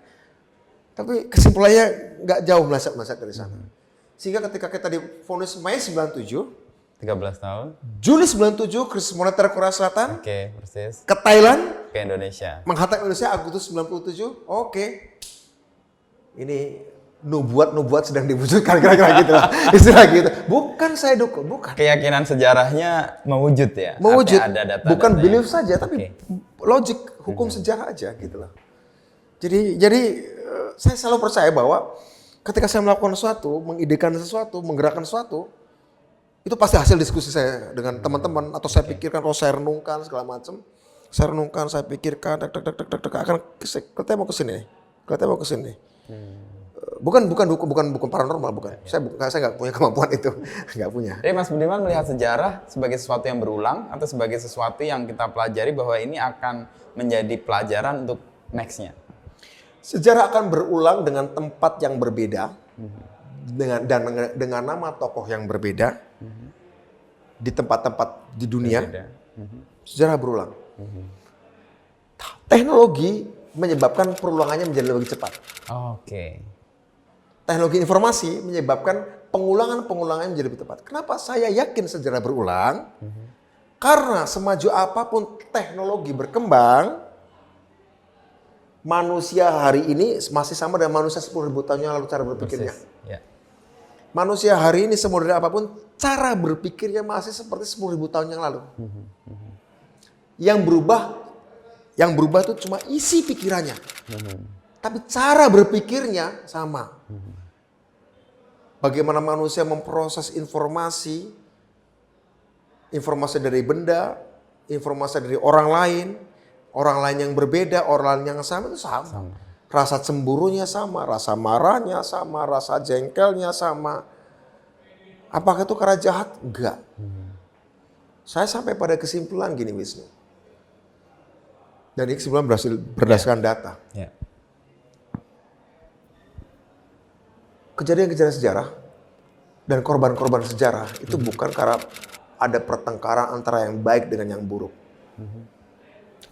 Tapi kesimpulannya nggak jauh meleset dari sana. Sehingga ketika kita divonis Mei 97, 13 tahun. Juli 97 krisis moneter Korea Selatan. Oke, persis. Ke Thailand. Ke Indonesia. Menghantam Indonesia Agustus 97. Oke. Ini nubuat sedang diwujudkan, kira-kira gitu lah. Istilah gitu. Bukan saya dukung, bukan. Keyakinan sejarahnya mewujud ya? Mewujud. Artinya ada data-datanya. Bukan belief saja, tapi Oke. logik, hukum sejarah aja gitu loh. Jadi saya selalu percaya bahwa ketika saya melakukan sesuatu, mengidekan sesuatu, menggerakkan sesuatu, itu pasti hasil diskusi saya dengan teman-teman, atau saya pikirkan, kalau saya renungkan segala macam, saya renungkan, saya pikirkan, akan katanya mau ke sini. Bukan paranormal, bukan. Saya nggak punya kemampuan itu, nggak punya. Jadi Mas Budiman melihat sejarah sebagai sesuatu yang berulang atau sebagai sesuatu yang kita pelajari bahwa ini akan menjadi pelajaran untuk next-nya? Sejarah akan berulang dengan tempat yang berbeda, dengan nama tokoh yang berbeda, di tempat-tempat di dunia. Berbeda. Sejarah berulang. Teknologi menyebabkan perulangannya menjadi lebih cepat. Oke. Teknologi informasi menyebabkan pengulangan-pengulangannya menjadi lebih tepat. Kenapa saya yakin sejarah berulang? Karena semaju apapun teknologi berkembang, manusia hari ini masih sama dengan manusia 10.000 tahun yang lalu cara berpikirnya. Persis. Ya. Manusia hari ini semodern apapun, cara berpikirnya masih seperti 10.000 tahun yang lalu. Yang berubah itu cuma isi pikirannya. Tapi cara berpikirnya sama. Bagaimana manusia memproses informasi dari benda, informasi dari orang lain yang berbeda, orang lain yang sama itu sama. Rasa cemburunya sama, rasa marahnya sama, rasa jengkelnya sama. Apakah itu karena jahat? Enggak. Saya sampai pada kesimpulan gini, Wisnu. Dan ini kesimpulan berdasarkan data. Ya. Kejadian-kejadian sejarah dan korban-korban sejarah itu bukan karena ada pertengkaran antara yang baik dengan yang buruk.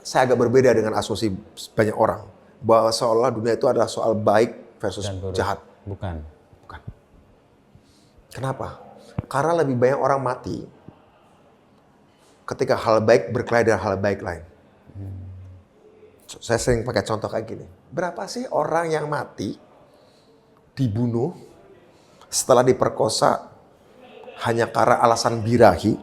Saya agak berbeda dengan asumsi banyak orang bahwa seolah dunia itu adalah soal baik versus jahat. Bukan. Kenapa? Karena lebih banyak orang mati ketika hal baik berkelahi dengan hal baik lain. Saya sering pakai contoh kayak gini. Berapa sih orang yang mati dibunuh setelah diperkosa hanya karena alasan birahi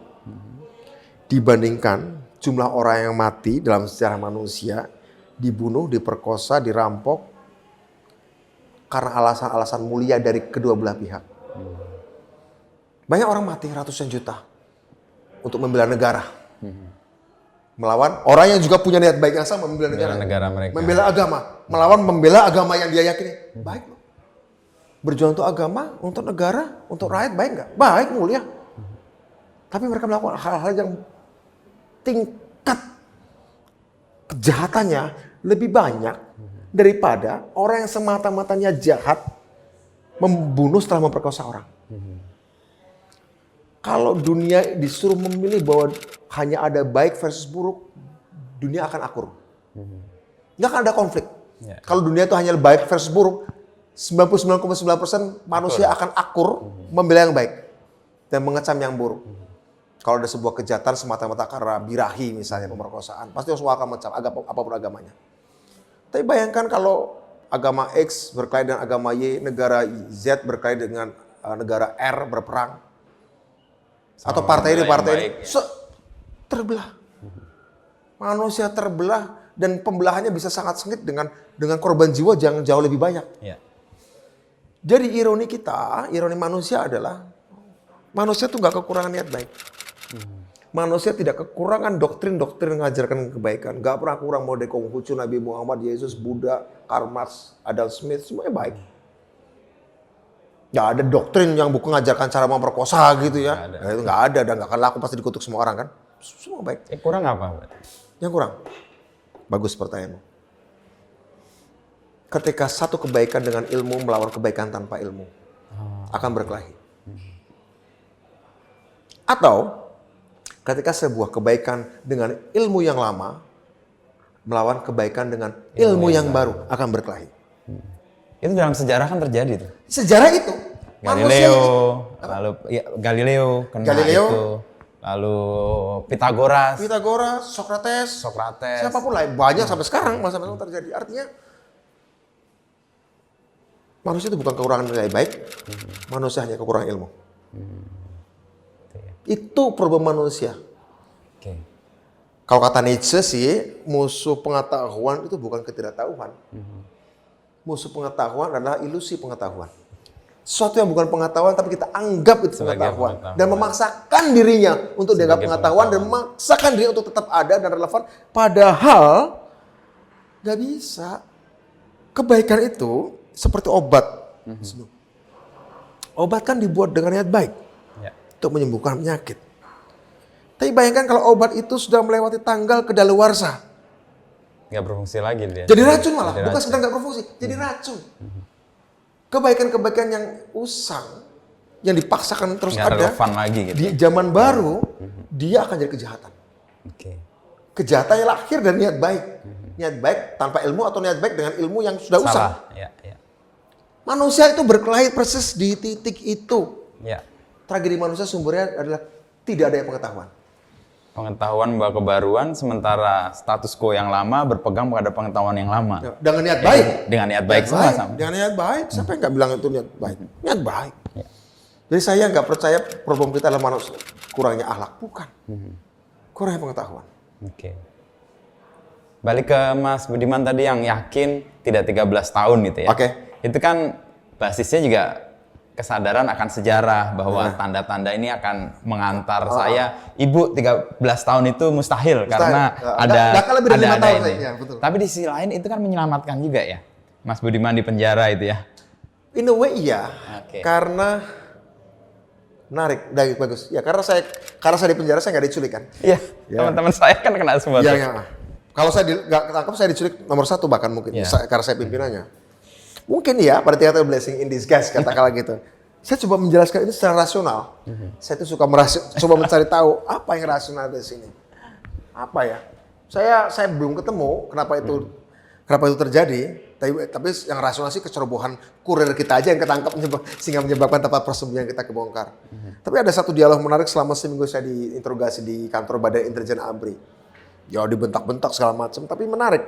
dibandingkan jumlah orang yang mati dalam sejarah manusia dibunuh, diperkosa, dirampok karena alasan-alasan mulia dari kedua belah pihak. Banyak orang mati ratusan juta untuk membela negara. Melawan orang yang juga punya niat baik yang sama, membela negara mereka. Membela agama, membela agama yang dia yakini. Baik loh. Berjuang untuk agama, untuk negara, untuk rakyat baik nggak? Baik, mulia. Tapi mereka melakukan hal-hal yang tingkat kejahatannya lebih banyak daripada orang yang semata-matanya jahat membunuh setelah memperkosa orang. Kalau dunia disuruh memilih bahwa hanya ada baik versus buruk, dunia akan akur. Nggak akan ada konflik. Ya. Kalau dunia itu hanya baik versus buruk, 99,9% manusia akan akur membela yang baik dan mengecam yang buruk. Kalau ada sebuah kejahatan semata-mata karena birahi misalnya pemerkosaan, pasti semua akan mengecam apapun agamanya. Tapi bayangkan kalau agama X berkelahi dengan agama Y, negara Z berkelahi dengan negara R berperang, atau partai ini terbelah. Manusia terbelah dan pembelahannya bisa sangat sengit dengan korban jiwa yang jauh lebih banyak. Ya. Jadi ironi manusia adalah manusia tuh nggak kekurangan niat baik. Manusia tidak kekurangan doktrin-doktrin mengajarkan kebaikan. Nggak pernah kurang mau dari Konghucu, Nabi Muhammad, Yesus, Buddha, Karl Marx, Adam Smith, semuanya baik. Nggak ada doktrin yang buku mengajarkan cara memperkosa gitu ya. Itu nggak ada dan nggak akan laku, pasti dikutuk semua orang kan. Semua baik. Kurang apa? Yang kurang? Bagus pertanyaanmu. Ketika satu kebaikan dengan ilmu melawan kebaikan tanpa ilmu akan berkelahi. Atau ketika sebuah kebaikan dengan ilmu yang lama melawan kebaikan dengan ilmu yang baru akan berkelahi. Itu dalam sejarah kan terjadi tuh. Sejarah itu. Galileo kena itu. Lalu Pythagoras, Socrates, Socrates. siapapun lah, banyak sampai sekarang masa-masa terjadi. Artinya Manusia itu bukan kekurangan nilai baik, manusia hanya kekurangan ilmu. Itu problem manusia. Oke. Kalau kata Nietzsche sih, musuh pengetahuan itu bukan ketidaktahuan. Musuh pengetahuan adalah ilusi pengetahuan. Sesuatu yang bukan pengetahuan tapi kita anggap itu Sebagai pengetahuan. pengetahuan. Dan memaksakan dirinya untuk dianggap Sebagai pengetahuan dan pengetahuan. memaksakan dirinya untuk tetap ada dan relevan. Padahal nggak bisa. Kebaikan itu seperti obat. Obat kan dibuat dengan niat baik Ya. untuk menyembuhkan penyakit. Tapi bayangkan kalau obat itu sudah melewati tanggal kedaluarsa. Nggak berfungsi lagi dia. Jadi racun malah, Jadi bukan racun. sekedar nggak berfungsi, jadi racun. Kebaikan-kebaikan yang usang, yang dipaksakan terus Nggak ada, relevan lagi gitu. di zaman baru, dia akan jadi kejahatan. Oke. Kejahatan yang lahir dari niat baik. Niat baik tanpa ilmu atau niat baik dengan ilmu yang sudah usang. Salah. Ya, ya. Manusia itu berkelahi persis di titik itu. Ya. Tragedi manusia sumbernya adalah tidak adanya pengetahuan. Pengetahuan bahwa kebaruan, sementara status quo yang lama berpegang pada pengetahuan yang lama. Ya, dengan niat baik. Dengan niat baik semua sama. Dengan niat baik. Siapa yang nggak bilang itu niat baik? Niat baik. Ya. Jadi saya nggak percaya problem kita adalah manusia kurangnya akhlak. Bukan. Kurangnya pengetahuan. Oke. Balik ke Mas Budiman tadi yang yakin tidak 13 tahun gitu ya. Oke. Itu kan basisnya juga kesadaran akan sejarah bahwa tanda-tanda ini akan mengantar saya. Ibu 13 tahun itu mustahil karena ada Nggak lebih dari 5 tahun ini. saya, ya, betul. Tapi di sisi lain itu kan menyelamatkan juga ya. Mas Budiman di penjara itu ya. In a way iya. Oke. Karena menarik, bagus. Ya karena saya di penjara saya nggak diculik kan. Iya, Ya. teman-teman saya kan kena semua. Iya, tuh. ya. Kalau saya nggak ketangkap saya diculik nomor 1 bahkan mungkin. Iya. Karena saya pimpinannya. Mungkin ya pada tingkatan blessing in disguise katakanlah gitu. Saya coba menjelaskan ini secara rasional. Saya tuh suka coba mencari tahu apa yang rasional di sini. Apa ya? Saya belum ketemu kenapa itu terjadi. Tapi yang rasional sih kecerobohan kurir kita aja yang ketangkap sehingga menyebabkan tempat persembunyian kita kebongkar. Tapi ada satu dialog menarik selama seminggu saya diinterogasi di kantor Badan Intelijen ABRI. Ya dibentak-bentak segala macam, tapi menarik.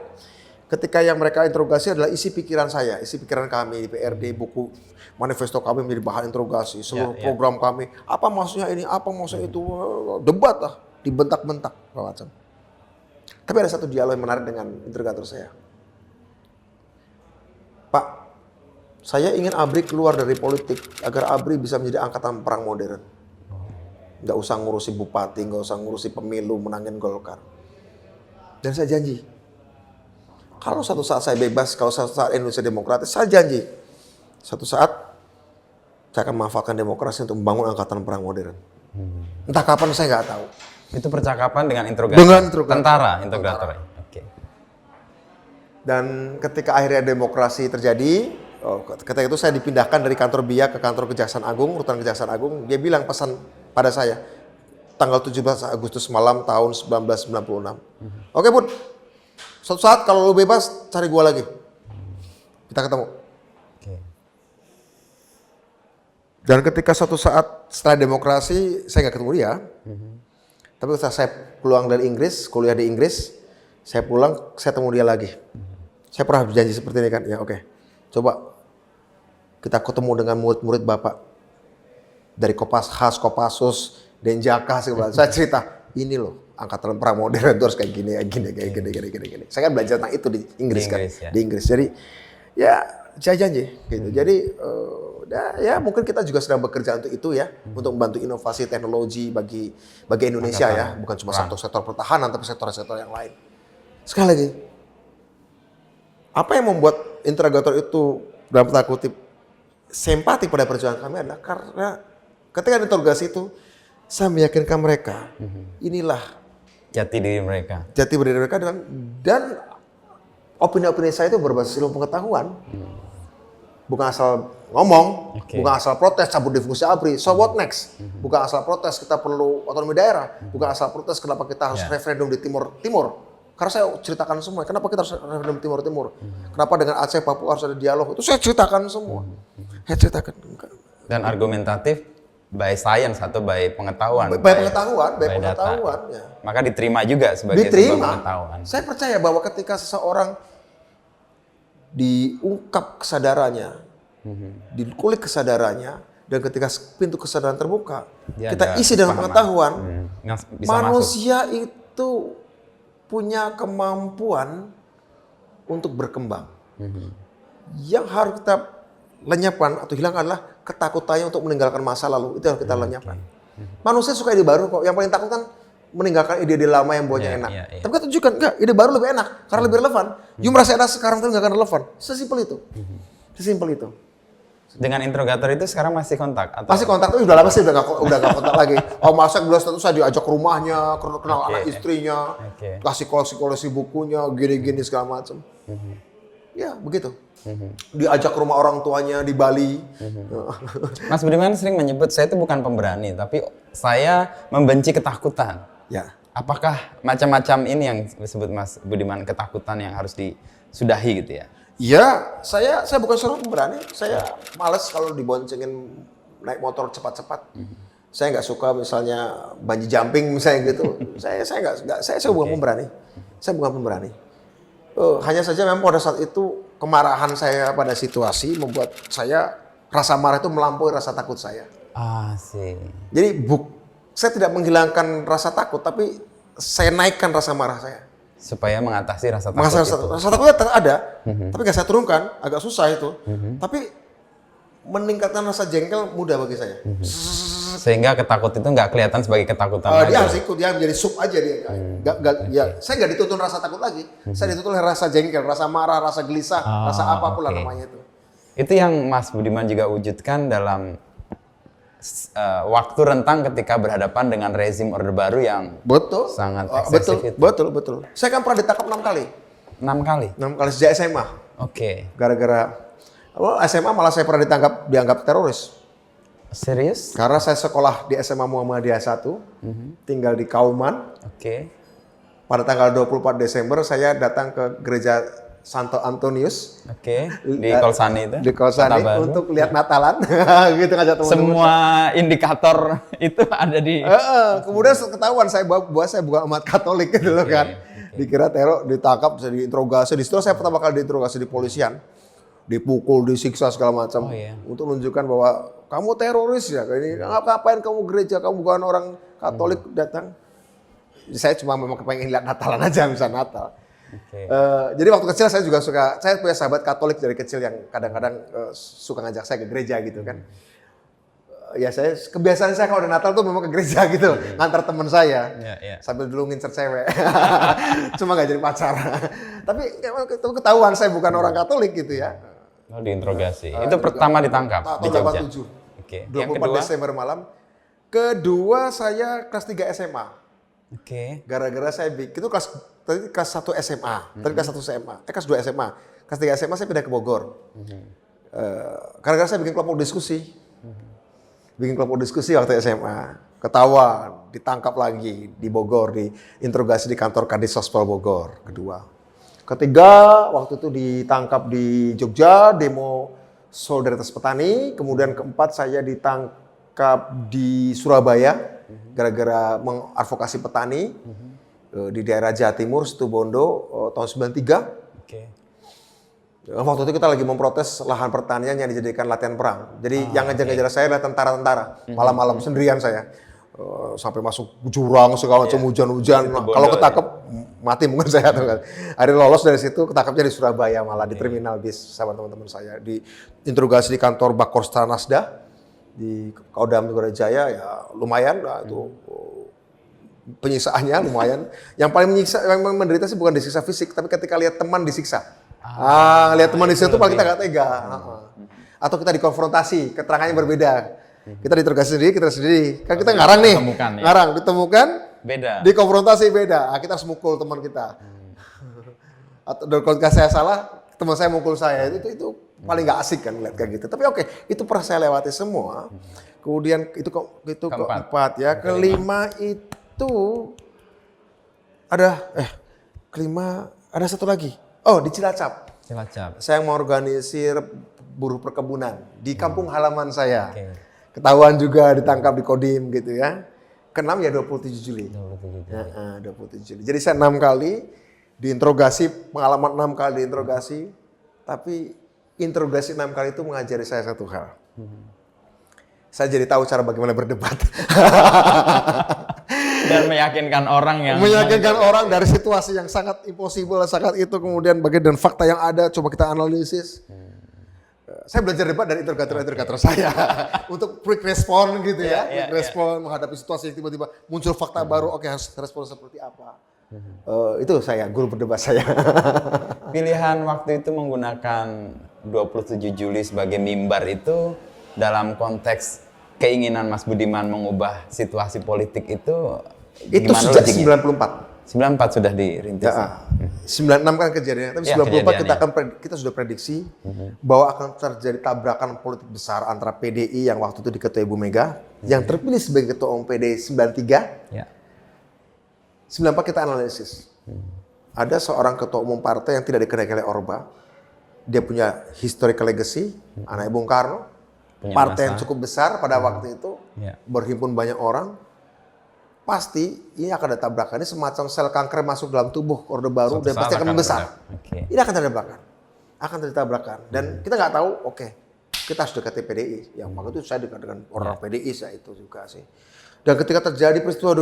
Ketika yang mereka interogasi adalah isi pikiran saya, isi pikiran kami di PRD, buku manifesto kami menjadi bahan interogasi, seluruh program kami. Apa maksudnya ini, apa maksudnya itu, debat lah, dibentak-bentak segala macam. Tapi ada satu dialog yang menarik dengan interrogator saya. Pak, saya ingin ABRI keluar dari politik agar ABRI bisa menjadi angkatan perang modern. Nggak usah ngurusi bupati, nggak usah ngurusi pemilu, menangin Golkar. Dan saya janji, kalau suatu saat saya bebas, kalau suatu saat Indonesia demokratis, saya janji, suatu saat saya akan memanfaatkan demokrasi untuk membangun angkatan perang modern. Entah kapan saya nggak tahu. Itu percakapan dengan interrogator. Dengan interrogator. Tentara, interrogator. Oke. Dan ketika akhirnya demokrasi terjadi, ketika itu saya dipindahkan dari kantor BIA ke kantor Kejaksaan Agung, rutan Kejaksaan Agung. Dia bilang pesan pada saya, tanggal 17 Agustus malam tahun 1996. Oke Bud, suatu saat kalau lu bebas, cari gua lagi. Kita ketemu. Oke. Dan ketika suatu saat setelah demokrasi, saya nggak ketemu dia. Tapi setelah saya pulang dari Inggris, kuliah di Inggris, saya pulang, saya temu dia lagi. Saya pernah berjanji seperti ini kan, ya oke. Coba kita ketemu dengan murid-murid Bapak. Dari Kopassus, Denjaka, segala. Saya cerita, ini loh, angkatan perang modern itu harus kayak gini. Saya kan belajar tentang itu di Inggris kan. Ya. Di Inggris, jadi ya saya janji gitu. Jadi ya mungkin kita juga sedang bekerja untuk itu ya, untuk membantu inovasi teknologi bagi Indonesia ya, bukan cuma sektor pertahanan tapi sektor-sektor yang lain. Sekali lagi, apa yang membuat interrogator itu dalam tanda kutip simpati pada perjuangan kami adalah karena ketika interogasi itu saya meyakinkan mereka inilah Jati diri mereka. jati diri mereka dan opini-opini saya itu berbasis ilmu pengetahuan. Bukan asal ngomong, bukan asal protes cabut di fungsi ABRI. So what next? Bukan asal protes kita perlu otonomi daerah, bukan asal protes kenapa kita harus referendum di Timur. Karena saya ceritakan semua, kenapa kita harus referendum Timur. Kenapa dengan Aceh, Papua harus ada dialog. Itu saya ceritakan semua. Saya ceritakan. Dan argumentatif by science atau by pengetahuan. By pengetahuan. Ya. Maka diterima juga sebagai sebuah pengetahuan. Saya percaya bahwa ketika seseorang diungkap kesadarannya, dikulik kesadarannya, dan ketika pintu kesadaran terbuka, Dia kita ada isi dengan pemahaman. pengetahuan, Bisa manusia itu punya kemampuan untuk berkembang. Yang harus kita lenyapkan atau hilangkan adalah ketakutannya untuk meninggalkan masa lalu. Itu yang kita lenyapkan. Manusia suka ide baru kok. Yang paling takut kan meninggalkan ide-ide lama yang buatnya enak. Tapi kita tunjukkan, enggak, ide baru lebih enak karena lebih relevan. You merasa enak sekarang tapi nggak akan relevan. Sesimpel itu. Sesimpel itu. Dengan interrogator itu sekarang masih kontak? Atau? Pasti kontak tuh udah lama sih udah gak kontak lagi. Oh masa dulu status saya diajak ke rumahnya, kenal anak istrinya, kasih koleksi bukunya, gini-gini segala macam. Ya begitu. Diajak ke rumah orang tuanya di Bali. Mas Budiman sering menyebut saya itu bukan pemberani, tapi saya membenci ketakutan. Ya. Apakah macam-macam ini yang disebut Mas Budiman ketakutan yang harus disudahi gitu ya? Ya, saya bukan seorang pemberani. Saya males kalau diboncengin naik motor cepat-cepat. Saya nggak suka misalnya bungee jumping misalnya gitu. saya bukan pemberani. Saya bukan pemberani. Hanya saja memang pada saat itu kemarahan saya pada situasi membuat saya rasa marah itu melampaui rasa takut saya. Sih. Jadi saya tidak menghilangkan rasa takut, tapi saya naikkan rasa marah saya. Supaya mengatasi rasa takut itu. Rasa takutnya ada, tapi nggak saya turunkan, agak susah itu. Tapi meningkatkan rasa jengkel mudah bagi saya. Sehingga ketakut itu nggak kelihatan sebagai ketakutan lagi. Dia harus ikut, dia menjadi sub aja dia. Saya nggak dituntun rasa takut lagi, saya dituntun oleh rasa jengkel, rasa marah, rasa gelisah, rasa apapun lah namanya itu. Itu yang Mas Budiman juga wujudkan dalam waktu rentang ketika berhadapan dengan rezim Orde Baru yang sangat eksesif itu. Betul. Saya kan pernah ditangkap 6 kali. 6 kali? 6 kali sejak SMA. Oke. Gara-gara SMA malah saya pernah dianggap teroris. Serius? Karena saya sekolah di SMA Muhammadiyah 1, tinggal di Kauman. Oke. Pada tanggal 24 Desember saya datang ke gereja Santo Antonius. Oke, di Kolsani itu. Di Kolsani untuk lihat Natalan. Gitu ngajak teman-teman. Semua indikator itu ada di. Kemudian ketahuan saya bukan umat Katolik gitu loh kan. Dikira teror, ditangkap, bisa diinterogasi. Di situ saya pertama kali diinterogasi di polisian. Dipukul, disiksa segala macam. Untuk menunjukkan bahwa kamu teroris ya. Ngapain kamu gereja, kamu bukan orang Katolik datang. Saya cuma memang kepengen lihat Natalan aja, misalnya Natal. Jadi waktu kecil saya juga saya punya sahabat Katolik dari kecil yang kadang-kadang suka ngajak saya ke gereja gitu kan. Ya kebiasaan saya kalau ada Natal tuh memang ke gereja gitu, ngantar teman saya, sambil dulu ngincer cewek. Cuma nggak jadi pacar. Tapi itu ketahuan saya bukan orang Katolik gitu ya. Diinterogasi. Itu pertama ditangkap di Jogja. 87. 24 Desember malam. Kedua saya kelas 3 SMA. Gara-gara saya itu kelas 1 SMA, tadi kelas 1 SMA, kelas 2 SMA, kelas 3 SMA saya pindah ke Bogor. Gara-gara saya bikin kelompok diskusi, waktu SMA, ketahuan, ditangkap lagi di Bogor, diinterogasi di kantor Kadis Sospol Bogor. Ketiga, waktu itu ditangkap di Jogja, demo solidaritas petani. Kemudian keempat saya ditangkap di Surabaya, gara-gara mengadvokasi petani. Di daerah Jawa Timur, Situbondo, tahun 93. Waktu itu kita lagi memprotes lahan pertanian yang dijadikan latihan perang. Jadi yang ngejar-ngejar saya adalah tentara-tentara. Malam-malam sendirian saya. Sampai masuk jurang segala macam, hujan-hujan. Kalau ketangkep mati mungkin saya tuh kan. Akhirnya lolos dari situ, ketangkepnya di Surabaya malah di terminal bis sama teman-teman saya. Diinterogasi di kantor Bakorsta Nasda di Kodam Jaya, ya lumayan lah itu. Penyisaannya lumayan. Yang paling menderita sih bukan disiksa fisik, tapi ketika lihat teman disiksa. Lihat teman disiksa itu paling kita nggak tega. Atau kita dikonfrontasi, keterangannya berbeda. Kita diterogasi sendiri, Kan kita ngarang nih. Ditemukan, beda. Dikonfrontasi beda. Kita harus mukul teman kita. Atau kalau saya salah, teman saya mukul saya. Itu paling nggak asik kan lihat kayak gitu. Tapi oke, itu pernah saya lewati semua. Kemudian itu keempat ya. Kelima itu kelima ada satu lagi. Di Cilacap. Saya mengorganisir buruh perkebunan di kampung halaman saya. Ketahuan juga ditangkap di Kodim gitu ya. Keenam ya 27 Juli. 27 Juli. Jadi saya 6 kali diinterogasi, pengalaman 6 kali diinterogasi, tapi interogasi 6 kali itu mengajari saya satu hal. Saya jadi tahu cara bagaimana berdebat. Dan meyakinkan orang yang Meyakinkan orang dari situasi yang sangat impossible, sangat itu, kemudian bagian dan fakta yang ada, coba kita analisis. Saya belajar debat dari interrogator saya untuk quick respon gitu ya, quick respon menghadapi situasi yang tiba-tiba muncul fakta baru, oke harus respon seperti apa. Itu saya, guru berdebat saya. Pilihan waktu itu menggunakan 27 Juli sebagai mimbar itu dalam konteks keinginan Mas Budiman mengubah situasi politik itu Itu gimana sejak logiknya? 94. 94 sudah dirintis. Ya, 96 kan kejadiannya, tapi 94 kita sudah prediksi bahwa akan terjadi tabrakan politik besar antara PDI yang waktu itu diketuai Ibu Mega, yang terpilih sebagai ketua umum PDI 93. Ya. 94 kita analisis. Ada seorang ketua umum partai yang tidak dikenal oleh Orba. Dia punya historical legacy, anak Bung Karno. Punya Partai masa. yang cukup besar pada waktu itu, berhimpun banyak orang. Pasti ini akan ada tabrakan. Ini semacam sel kanker masuk dalam tubuh Orde Baru dan pasti akan membesar. Ini akan ada tabrakan. Akan terjadi tabrakan. Dan kita nggak tahu, oke, kita harus dekati PDI. Yang waktu itu saya dekat dengan orang PDI saya itu juga sih. Dan ketika terjadi peristiwa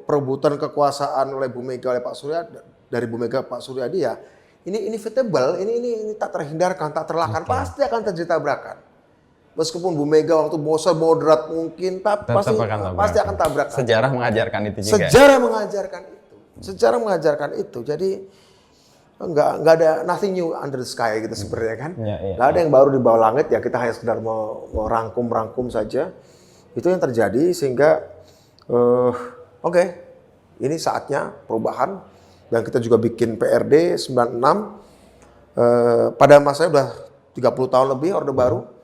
perebutan kekuasaan oleh Bu Mega oleh Pak Surya, dari Bu Mega Pak Suryadi, ya ini inevitable, ini tak terhindarkan, tak terelakkan, pasti akan terjadi tabrakan. Meskipun Bu Mega waktu bosan moderat mungkin, tapi pasti akan tabrakan. Sejarah mengajarkan itu juga. Sejarah mengajarkan itu. Jadi nggak ada nothing new under the sky gitu sebenarnya kan. Nggak ada yang baru di bawah langit, ya kita hanya sekedar mau rangkum saja. Itu yang terjadi sehingga oke, ini saatnya perubahan, dan kita juga bikin PRD 96 pada masanya udah 30 tahun lebih Orde Baru.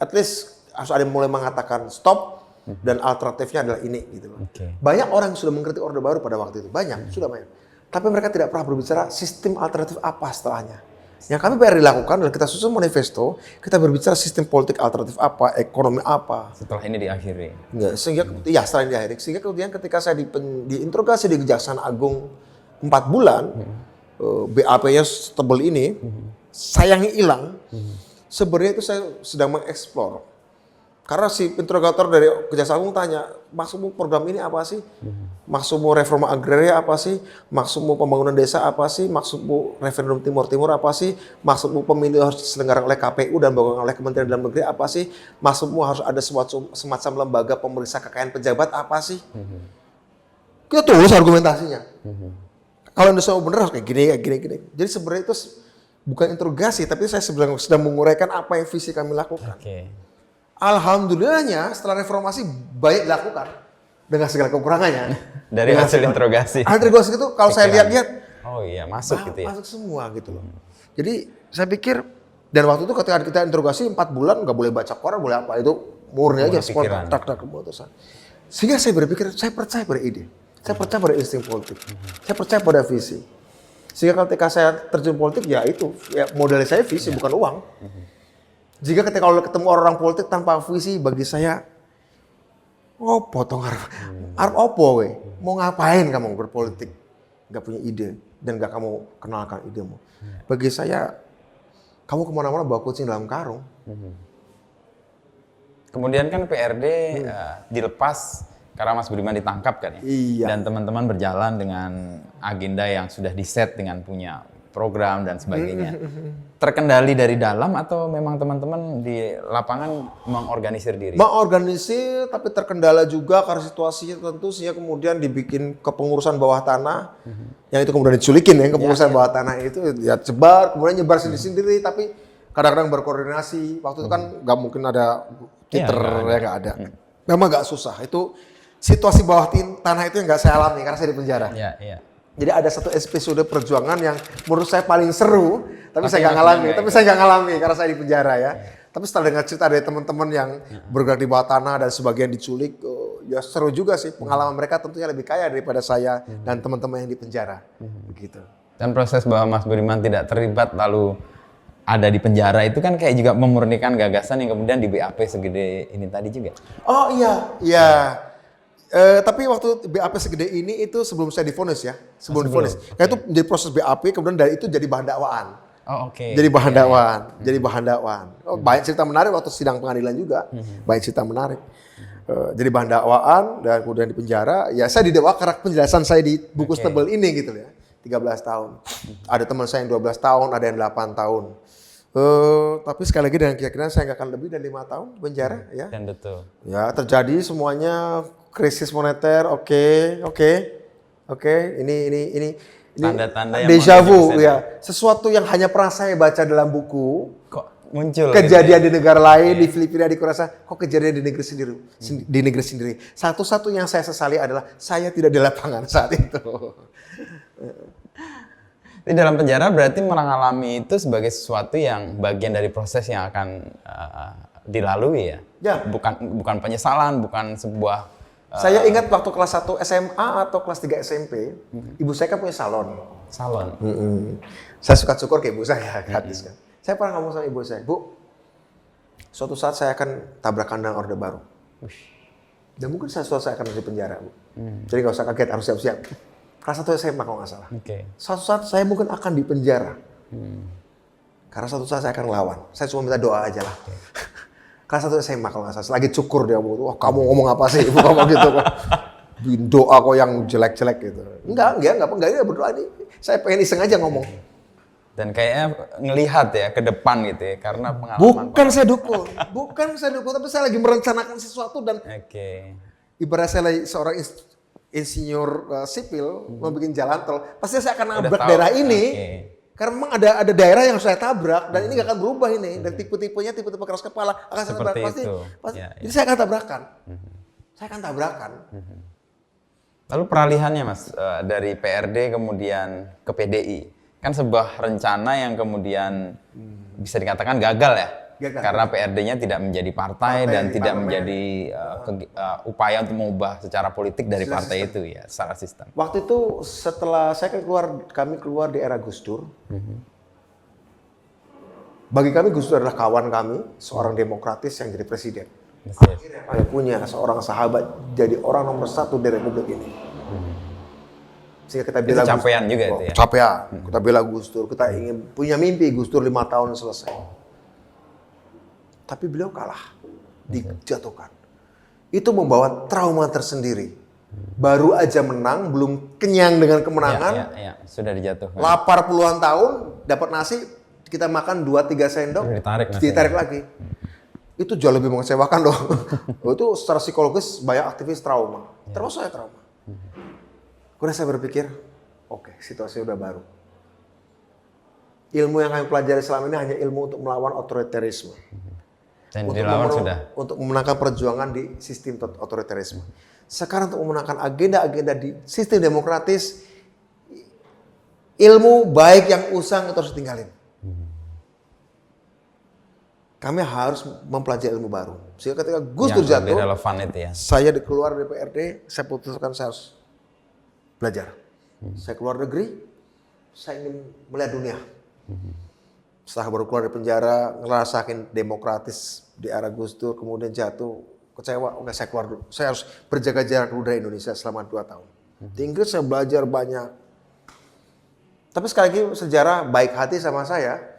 At least harus ada yang mulai mengatakan stop dan alternatifnya adalah ini gitu loh. Banyak orang yang sudah mengkritik Orde Baru pada waktu itu, sudah banyak. Tapi mereka tidak pernah berbicara sistem alternatif apa setelahnya. Yang kami PRD lakukan adalah kita susun manifesto, kita berbicara sistem politik alternatif apa, ekonomi apa. Setelah ini diakhiri. Setelah ini diakhiri. Sehingga kemudian ketika saya diinterogasi di Kejaksaan Agung 4 bulan, BAP-nya setebal ini, sayangnya hilang. Sebenarnya itu saya sedang mengeksplor. Karena si interrogator dari Kejaksaan Agung tanya, maksudmu program ini apa sih? Maksudmu reforma agraria apa sih? Maksudmu pembangunan desa apa sih? Maksudmu referendum Timur apa sih? Maksudmu pemilu harus diselenggarakan oleh KPU dan dilakukan oleh Kementerian Dalam Negeri apa sih? Maksudmu harus ada semacam lembaga pemeriksa kekayaan pejabat apa sih? Kita tulis argumentasinya. Kalau Anda semua benar harus kayak gini. Jadi sebenarnya itu bukan interogasi, tapi saya sedang menguraikan apa yang visi kami lakukan. Alhamdulillahnya setelah reformasi banyak dilakukan dengan segala kekurangannya. Dari hasil interogasi. Interogasi itu kalau saya lihat-lihat, oh iya masuk gitu ya. Masuk semua gitu loh. Jadi saya pikir, dan waktu itu ketika kita interogasi 4 bulan nggak boleh baca koran, boleh apa, itu murni aja spontan, tak keputusan. Sehingga saya berpikir, saya percaya pada ide, saya percaya pada insting politik, saya percaya pada visi. Sehingga ketika saya terjun politik, ya itu, ya modalnya saya visi bukan uang. Jika ketika kalau ketemu orang politik tanpa visi, bagi saya, arep opo we? Mau ngapain kamu berpolitik? Gak punya ide dan gak kamu kenalkan idemu. Bagi saya, kamu kemana-mana bawa kucing dalam karung. Kemudian kan PRD dilepas karena Mas Budiman ditangkap kan ya? Iya. Dan teman-teman berjalan dengan agenda yang sudah diset dengan punya program dan sebagainya. Terkendali dari dalam atau memang teman-teman di lapangan mengorganisir diri? Mengorganisir, tapi terkendala juga karena situasinya tentu, sehingga kemudian dibikin kepengurusan bawah tanah, yang itu kemudian diculikin ya, kepengurusan bawah tanah itu ya sebar, kemudian nyebar sendiri-sendiri, tapi kadang-kadang berkoordinasi. Waktu itu kan nggak mungkin ada Twitter, ya nggak ada. Memang nggak susah, itu situasi bawah tanah itu yang nggak saya alami karena saya di penjara. Iya. Jadi ada satu episode perjuangan yang menurut saya paling seru, tapi saya nggak ngalami karena saya di penjara ya. Tapi setelah dengar cerita dari teman-teman yang bergerak di bawah tanah dan sebagian diculik, ya seru juga sih. Pengalaman mereka tentunya lebih kaya daripada saya dan teman-teman yang di penjara. Begitu. Dan proses bahwa Mas Budiman tidak terlibat lalu ada di penjara itu kan kayak juga memurnikan gagasan yang kemudian di BAP segede ini tadi juga. Oh iya. Tapi waktu BAP segede ini itu sebelum saya divonis ya, sebelum sebelum, divonis. Nah itu menjadi proses BAP, kemudian dari itu jadi bahan dakwaan. Oh, oke. Jadi bahan dakwaan, jadi bahan dakwaan. Oh, banyak cerita menarik waktu sidang pengadilan juga, banyak cerita menarik. Jadi bahan dakwaan dan kemudian di penjara. Ya saya didakwa karena penjelasan saya di buku tebel ini gitu ya. 13 tahun. Ada teman saya yang 12 tahun, ada yang 8 tahun. Tapi sekali lagi dengan keyakinan saya nggak akan lebih dari 5 tahun penjara ya. Dan betul. Ya terjadi semuanya krisis moneter, oke. Ini Tanda-tanda yang deja vu menunjukkan ya. Sesuatu yang hanya pernah saya baca dalam buku, kok muncul kejadian gitu di negara lain, di Filipina, di Korea, kok kejadian di negeri sendiri, di negeri sendiri. Satu-satu yang saya sesali adalah saya tidak di lapangan saat itu. Di dalam penjara berarti mengalami itu sebagai sesuatu yang bagian dari proses yang akan dilalui ya. Ya. Bukan penyesalan, bukan sebuah Saya ingat waktu kelas 1 SMA atau kelas 3 SMP, ibu saya kan punya salon. salon. Saya suka syukur ke ibu saya, gratis kan. Saya pernah ngomong sama ibu saya, Bu, suatu saat saya akan tabrakan dengan Orde Baru. Dan mungkin suatu saat saya akan di penjara, Bu. Jadi nggak usah kaget, harus siap-siap. Kelas 1 SMA kalau nggak salah. Oke. Suatu saat saya mungkin akan di penjara. Karena suatu saat saya akan lawan. Saya cuma minta doa aja lah. Kelas 1 SMA kalau nggak salah. Lagi cukur dia, Bu. Wah, kamu ngomong apa sih? Ibu ngomong gitu kan. Doa kok yang jelek-jelek gitu. Enggak berdoa ini. Saya pengen iseng aja ngomong. Dan kayaknya ngelihat ya ke depan gitu ya, karena pengalaman. Bukan saya dukung, tapi saya lagi merencanakan sesuatu dan Oke. ibarat saya lagi seorang insinyur sipil mau bikin jalan tol, pasti saya akan Udah nabrak tahu. daerah ini. Oke. Karena memang ada daerah yang saya tabrak dan ini gak akan berubah ini. Dan tipe-tipenya tipe-tipe keras kepala akan saya tabrak Seperti pasti. itu. Ya. Jadi saya akan tabrakan. Saya akan tabrakan. Lalu peralihannya Mas dari PRD kemudian ke PDI kan sebuah rencana yang kemudian bisa dikatakan gagal ya. Gagal. Karena PRD-nya tidak menjadi partai dan di tidak parlemen. menjadi upaya untuk mengubah secara politik dari partai itu ya secara sistem. Waktu itu setelah kami keluar di era Gus Dur. Bagi kami Gus Dur adalah kawan kami, seorang demokratis yang jadi presiden. Yes. Akhirnya kami punya seorang sahabat jadi orang nomor 1 di Republik ini. Sehingga kita bela capaian Gus Dur. juga itu ya? Capaian. Kita bela Gus Dur. Kita ingin punya mimpi Gus Dur 5 tahun selesai. Tapi beliau kalah, dijatuhkan. Itu membawa trauma tersendiri. Baru aja menang, belum kenyang dengan kemenangan. Ya, sudah dijatuhkan. Lapar puluhan tahun, dapat nasi, kita makan 2-3 sendok, Ditarik nasinya. ditarik lagi. Itu jauh lebih mengecewakan loh. Itu secara psikologis banyak aktivis trauma. Termasuk saya trauma. Kemudian saya berpikir, oke, situasi udah baru. Ilmu yang kami pelajari selama ini hanya ilmu untuk melawan otoritarisme. Dan dilawan sudah. Untuk memenangkan perjuangan di sistem otoritarisme. Sekarang untuk memenangkan agenda-agenda di sistem demokratis, ilmu baik yang usang itu harus ditinggalin. Kami harus mempelajari ilmu baru. Sehingga ketika Gus Dur Yang lebih jatuh, relevan itu ya. saya keluar dari PRD, saya putuskan saya harus belajar. Saya keluar negeri, saya ingin melihat dunia. Setelah baru keluar dari penjara, ngerasain demokratis di era Gus Dur, kemudian jatuh, kecewa, oke saya keluar dulu. Saya harus berjaga jarak dulu dari Indonesia selama 2 tahun. Di Inggris saya belajar banyak. Tapi sekali lagi sejarah baik hati sama saya.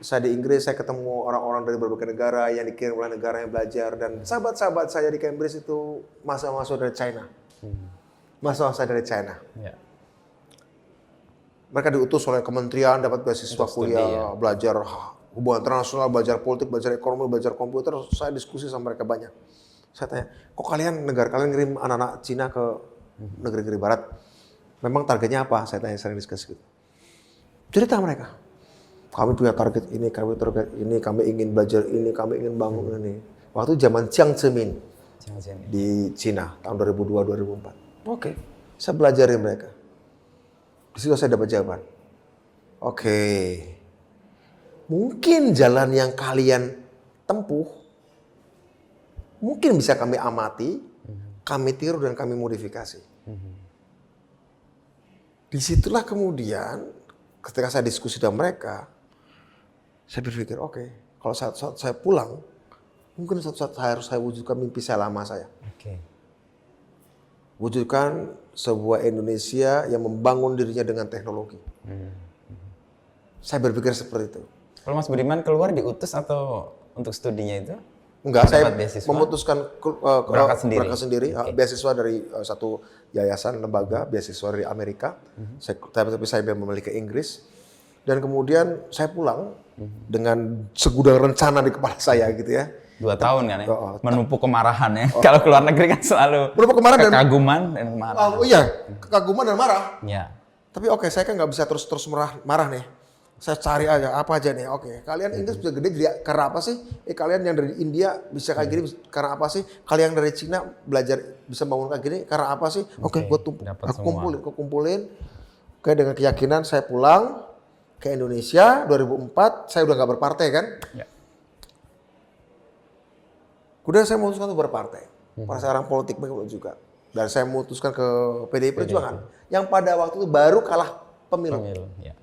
Saya di Inggris, saya ketemu orang-orang dari berbagai negara yang dikirim oleh negara yang belajar. Dan sahabat-sahabat saya di Cambridge itu mahasiswa dari China. Mahasiswa dari China. Ya. Mereka diutus oleh kementerian, dapat beasiswa Untuk studi, kuliah, ya. belajar hubungan internasional, belajar politik, belajar ekonomi, belajar komputer. Saya diskusi sama mereka banyak. Saya tanya, kok negara kalian ngirim anak-anak Cina ke negeri-negeri barat? Memang targetnya apa? Saya tanya, sering diskusi gitu. Cerita mereka. Kami punya target ini, kami ingin belajar ini, kami ingin bangun ini. Waktu zaman Jiang Zemin di Cina, tahun 2002-2004. Oke, saya belajarin mereka. Di situ saya dapat jawaban. Oke, mungkin jalan yang kalian tempuh, mungkin bisa kami amati, kami tiru dan kami modifikasi. Disitulah kemudian ketika saya diskusi dengan mereka, saya berpikir, oke, kalau saat saya pulang, mungkin suatu saat saya harus wujudkan mimpi saya lama saya. Oke. wujudkan sebuah Indonesia yang membangun dirinya dengan teknologi. Saya berpikir seperti itu. Kalau Mas Budiman keluar diutus atau untuk studinya itu? Enggak, saya Dapat beasiswa? memutuskan Berangkat sendiri? berangkat sendiri. Oke. Beasiswa dari satu yayasan lembaga, beasiswa dari Amerika. Tapi saya memilih ke Inggris. Dan kemudian saya pulang dengan segudang rencana di kepala saya gitu ya. 2 tahun kan ya? Oh, Menumpuk kemarahan ya. Kalau keluar negeri kan selalu Menumpuk kemarahan dan- kekaguman dan kemarahan. Oh iya, kekaguman dan marah. Ya. Tapi oke, saya kan nggak bisa terus marah nih. Saya cari aja apa aja nih. Oke, kalian Inggris bisa gede jadi karena apa sih? Kalian yang dari India bisa kayak gini karena apa sih? Kalian yang dari Cina belajar bisa bangun kayak gini karena apa sih? Oke, dapat aku semua. kumpulin. Oke, dengan keyakinan saya pulang ke Indonesia 2004. Saya udah nggak berpartai kan? Ya. Kemudian saya memutuskan untuk berpartai. Para seorang politik juga. Dan saya memutuskan ke PDI Perjuangan. Yang pada waktu itu baru kalah pemilu. Pemilu, ya.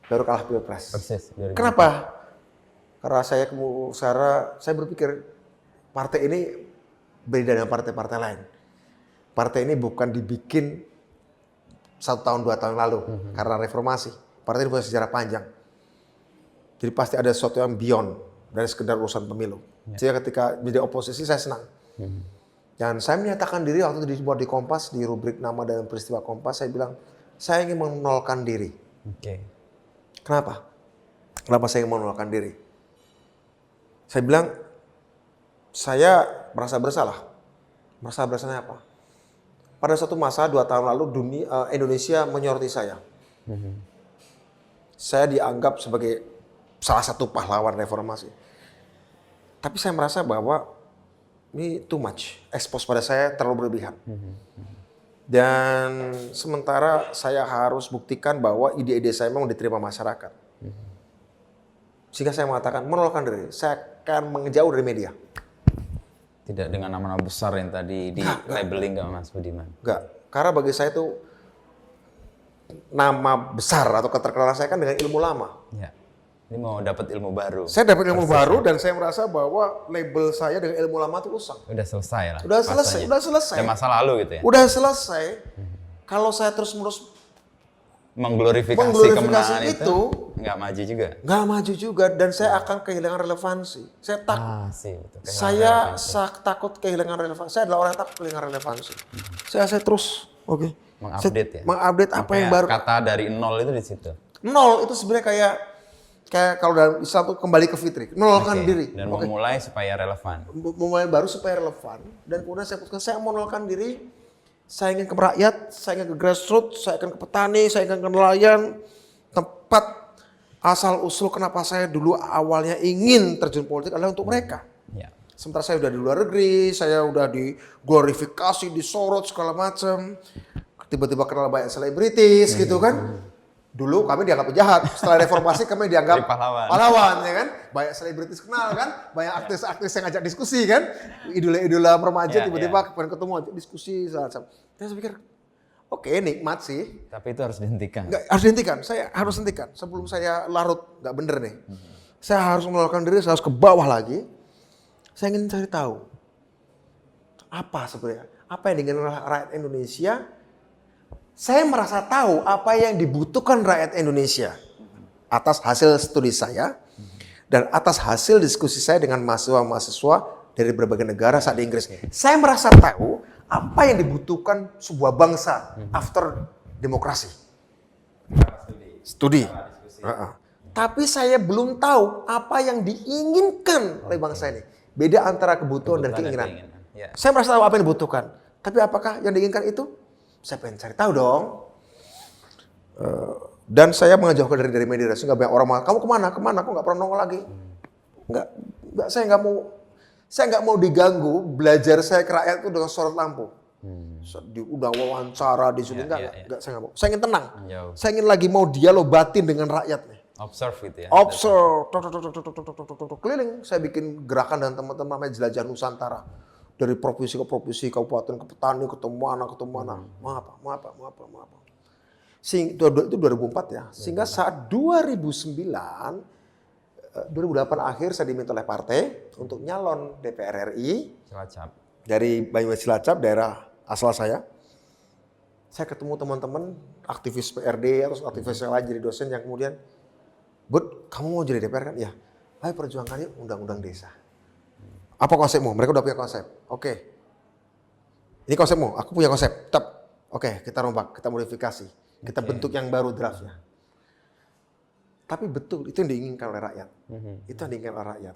Baru kalah pilpres. Persis. 2000. Kenapa? Karena saya berpikir partai ini beda dengan partai-partai lain. Partai ini bukan dibikin 1 tahun 2 tahun lalu karena reformasi. Partai ini punya sejarah panjang. Jadi pasti ada sesuatu yang beyond dari sekedar urusan pemilu. Jadi ketika menjadi oposisi saya senang. Dan saya menyatakan diri waktu itu dibuat di Kompas, di rubrik nama dan peristiwa Kompas, saya bilang saya ingin menolkan diri. Oke. Kenapa? Kenapa saya ingin menolakkan diri? Saya bilang, saya merasa bersalah. Merasa bersalahnya apa? Pada suatu masa 2 tahun lalu Indonesia menyoroti saya. Saya dianggap sebagai salah satu pahlawan reformasi. Tapi saya merasa bahwa ini too much. Expose pada saya terlalu berlebihan. Dan sementara saya harus buktikan bahwa ide-ide saya memang diterima masyarakat. Sehingga saya mengatakan menolakkan diri. Saya akan menjauh dari media. Tidak dengan nama-nama besar yang tadi di labeling ke Mas Budiman. Enggak. Karena bagi saya itu nama besar atau keterkenalan saya kan dengan ilmu lama. Ya. Ini mau dapat ilmu baru. Saya dapat ilmu baru dan saya merasa bahwa label saya dengan ilmu lama itu rusak. Udah selesai lah. Udah selesai, rasanya. udah selesai. Udah masa lalu gitu ya. Udah selesai. Kalau saya terus-menerus Mengglorifikasi kemenangan itu nggak maju juga. nggak maju juga dan saya akan kehilangan relevansi. Saya takut. Sih, betul. Saya takut kehilangan relevansi. Saya adalah orang yang takut kehilangan relevansi. Saya terus, Mengupdate ya. Mengupdate apa yang baru. Kata dari nol itu di situ. Nol itu sebenarnya kayak kalau dalam Islam tuh kembali ke fitri, nolkan diri. Dan memulai supaya relevan. Memulai baru supaya relevan. Dan kemudian saya putuskan saya mau nolkan diri. Saya ingin ke rakyat, saya ingin ke grassroots, saya ingin ke petani, saya ingin ke nelayan. Tempat asal usul kenapa saya dulu awalnya ingin terjun politik adalah untuk mereka. Ya. Sementara saya udah di luar negeri, saya udah diglorifikasi, disorot segala macam. Tiba-tiba kenal banyak selebritis gitu kan. Dulu kami dianggap jahat, setelah reformasi kami dianggap pahlawan ya kan. Banyak selebritis kenal kan, banyak artis-artis yang ngajak diskusi kan. Idola-idola remaja tiba-tiba ketemu ajak diskusi segala macam. Saya pikir, oke, nikmat sih. Tapi itu harus dihentikan. Nggak, harus dihentikan, saya harus hentikan. Sebelum saya larut, nggak bener nih. Saya harus menolakkan diri, saya harus ke bawah lagi. Saya ingin cari tahu, apa sebenarnya, apa yang diinginkan oleh rakyat Indonesia. Saya merasa tahu apa yang dibutuhkan rakyat Indonesia atas hasil studi saya dan atas hasil diskusi saya dengan mahasiswa-mahasiswa dari berbagai negara saat di Inggris. Saya merasa tahu apa yang dibutuhkan sebuah bangsa after demokrasi. Studi. Tapi saya belum tahu apa yang diinginkan oleh bangsa ini. Beda antara kebutuhan dan keinginan. Saya merasa tahu apa yang dibutuhkan. Tapi apakah yang diinginkan itu? Saya pengen cari tahu dong. Dan saya mengejauhkan dari media sehingga banyak orang mengatakan, kamu kemana? Kok nggak pernah nongol lagi? Nggak, saya nggak mau diganggu belajar saya ke rakyat itu dengan sorot lampu. Udah wawancara di sini nggak, saya nggak mau. Saya ingin tenang. Saya ingin lagi mau dialog batin dengan rakyat nih. Observe gitu ya. Observe, keliling. Saya bikin gerakan dan teman-teman namanya Jelajah Nusantara. Dari provinsi ke provinsi, kabupaten ke petani, ketemu mana. Mau apa. Itu 2004 ya. Sehingga saat 2008 akhir saya diminta oleh partai untuk nyalon DPR RI. Cilacap. Dari Banyumas Cilacap, daerah asal saya. Saya ketemu teman-teman aktivis PRD atau aktivis yang lain jadi dosen yang kemudian, Bud, kamu mau jadi DPR kan? Ya, ayo perjuangkan yuk undang-undang desa. Apa konsepmu? Mereka udah punya konsep. Oke. Ini konsepmu, aku punya konsep. Tetap. Oke, kita rombak, kita modifikasi. Kita bentuk yang baru draftnya. Tapi betul, itu yang diinginkan oleh rakyat. Itu yang diinginkan oleh rakyat.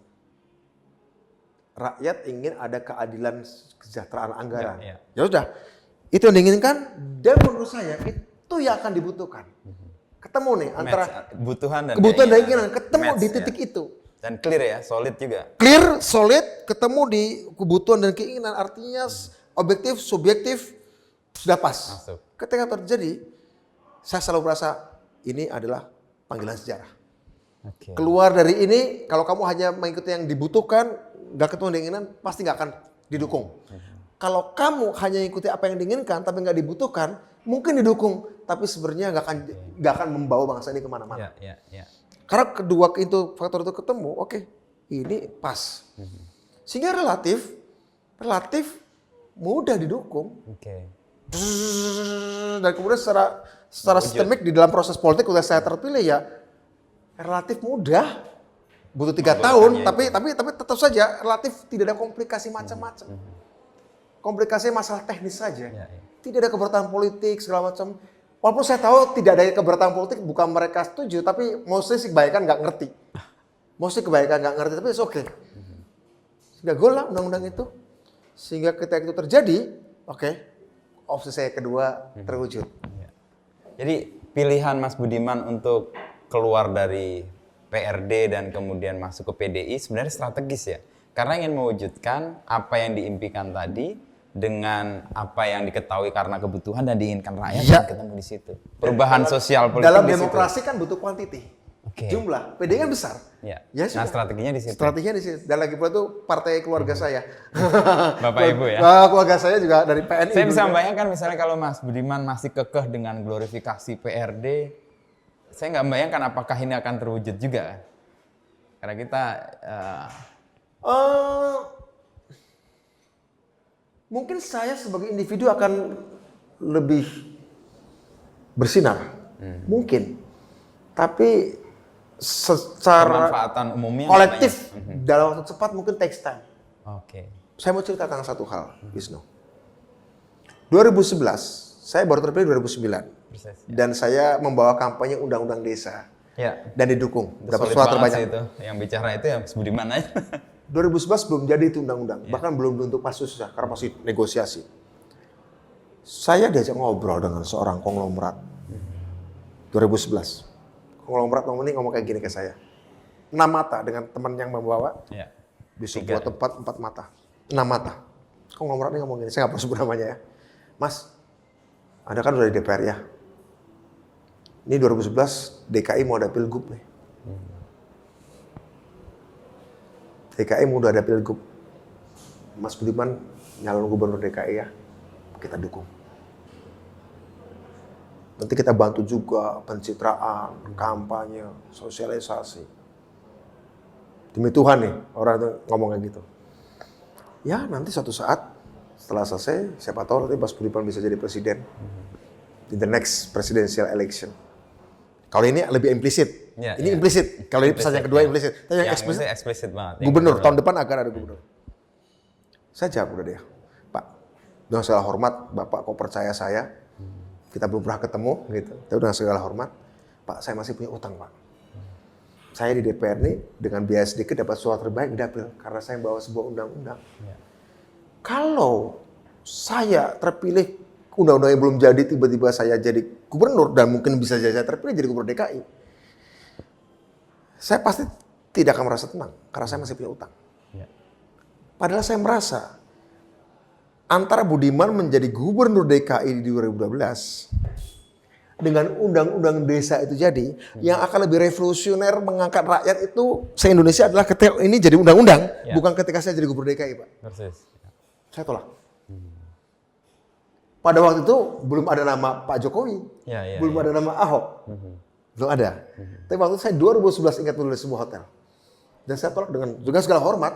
Rakyat ingin ada keadilan kesejahteraan anggaran. Ya sudah, itu yang diinginkan dan menurut saya itu yang akan dibutuhkan. Ketemu nih antara kebutuhan dan keinginan, ketemu di titik itu. Dan clear ya, solid juga. Clear, solid, ketemu di kebutuhan dan keinginan, artinya objektif, subjektif sudah pas. Masuk. Ketika terjadi, saya selalu merasa ini adalah panggilan sejarah. Keluar dari ini, kalau kamu hanya mengikuti yang dibutuhkan, nggak ketemu keinginan, pasti nggak akan didukung. Kalau kamu hanya ikuti apa yang diinginkan tapi nggak dibutuhkan, mungkin didukung, tapi sebenarnya nggak akan membawa bangsa ini kemana-mana. Karena kedua itu faktor itu ketemu, oke, ini pas. Sehingga relatif mudah didukung. Dan kemudian secara sistemik di dalam proses politik udah saya terpilih ya relatif mudah. Butuh 3 tahun, tapi tetap saja relatif tidak ada komplikasi macam-macam. Komplikasi masalah teknis saja. Tidak ada keberatan politik segala macam. Walaupun saya tahu tidak ada keberatan politik, bukan mereka setuju, tapi mostly sih kebanyakan nggak ngerti. Tapi it's okay. Sehingga goal lah undang-undang itu. Sehingga ketika itu terjadi, oke, opsi saya kedua terwujud. Jadi pilihan Mas Budiman untuk keluar dari PRD dan kemudian masuk ke PDI sebenarnya strategis ya. Karena ingin mewujudkan apa yang diimpikan tadi dengan apa yang diketahui karena kebutuhan dan diinginkan rakyat dan ketemu di situ. Perubahan sosial politik dalam di demokrasi situ. kan butuh kuantiti. Jumlah. PDI kan besar. Ya. Nah, strateginya di situ. Strateginya di situ. Dan lagi pula itu partai keluarga saya. Bapak Ibu ya. Keluarga saya juga dari PNI. Saya bisa membayangkan misalnya kalau Mas Budiman masih kekeh dengan glorifikasi PRD, saya nggak membayangkan apakah ini akan terwujud juga. Karena kita mungkin saya sebagai individu akan lebih bersinar. Mungkin. Tapi secara pemanfaatan umumnya kolektif dalam waktu cepat mungkin takes time. Saya mau cerita tentang satu hal, Wisnu. 2011, saya baru terpilih 2009. Dan saya membawa kampanye undang-undang desa. Dan didukung. Dapat suara terbanyak. Itu. Yang bicara itu yang Mas Budiman aja. 2011 belum jadi itu undang-undang. Bahkan belum bentuk pansus karena masih negosiasi. Saya diajak ngobrol dengan seorang konglomerat. 2011. Konglomerat ngomong kayak gini ke saya. 6 mata dengan teman yang membawa. Di sebuah tempat 4 mata. 6 mata. Konglomerat ini ngomong gini, saya nggak perlu sebut namanya ya. Mas, Anda kan udah di DPR ya. Ini 2011 DKI mau ada pilgub nih. DKI mau ada pilgub. Mas Budiman nyalon gubernur DKI ya. Kita dukung. Nanti kita bantu juga pencitraan, kampanye, sosialisasi. Demi Tuhan nih, orang itu ngomong kayak gitu. Ya nanti suatu saat setelah selesai, siapa tahu nanti Mas Budiman bisa jadi presiden. In the next presidential election. Kalau ini lebih implisit. Ini implisit. Kalau ini pesan yang kedua implisit. Tapi yang eksplisit banget. Gubernur, tahun depan akan ada gubernur. Saya jawab udah dia. Pak, dengan segala hormat, Bapak kok percaya saya? Kita belum pernah ketemu, gitu. Tapi dengan segala hormat, Pak, saya masih punya utang, Pak. Saya di DPR nih, dengan biaya sedikit dapat suara terbaik di dapil. Karena saya bawa sebuah undang-undang. Kalau saya terpilih, undang-undang yang belum jadi, tiba-tiba saya jadi gubernur, dan mungkin bisa jadi saya terpilih jadi gubernur DKI, saya pasti tidak akan merasa tenang, karena saya masih punya utang. Padahal saya merasa, antara Budiman menjadi gubernur DKI di 2012 dengan undang-undang desa itu jadi, yang akan lebih revolusioner mengangkat rakyat itu se-Indonesia adalah ketika ini jadi undang-undang, bukan ketika saya jadi gubernur DKI, Pak. Saya tolak. Pada waktu itu belum ada nama Pak Jokowi, belum ada nama Ahok, belum ada. Tapi waktu itu saya 2011 ingat dulu di sebuah hotel, dan saya tolak dengan segala hormat.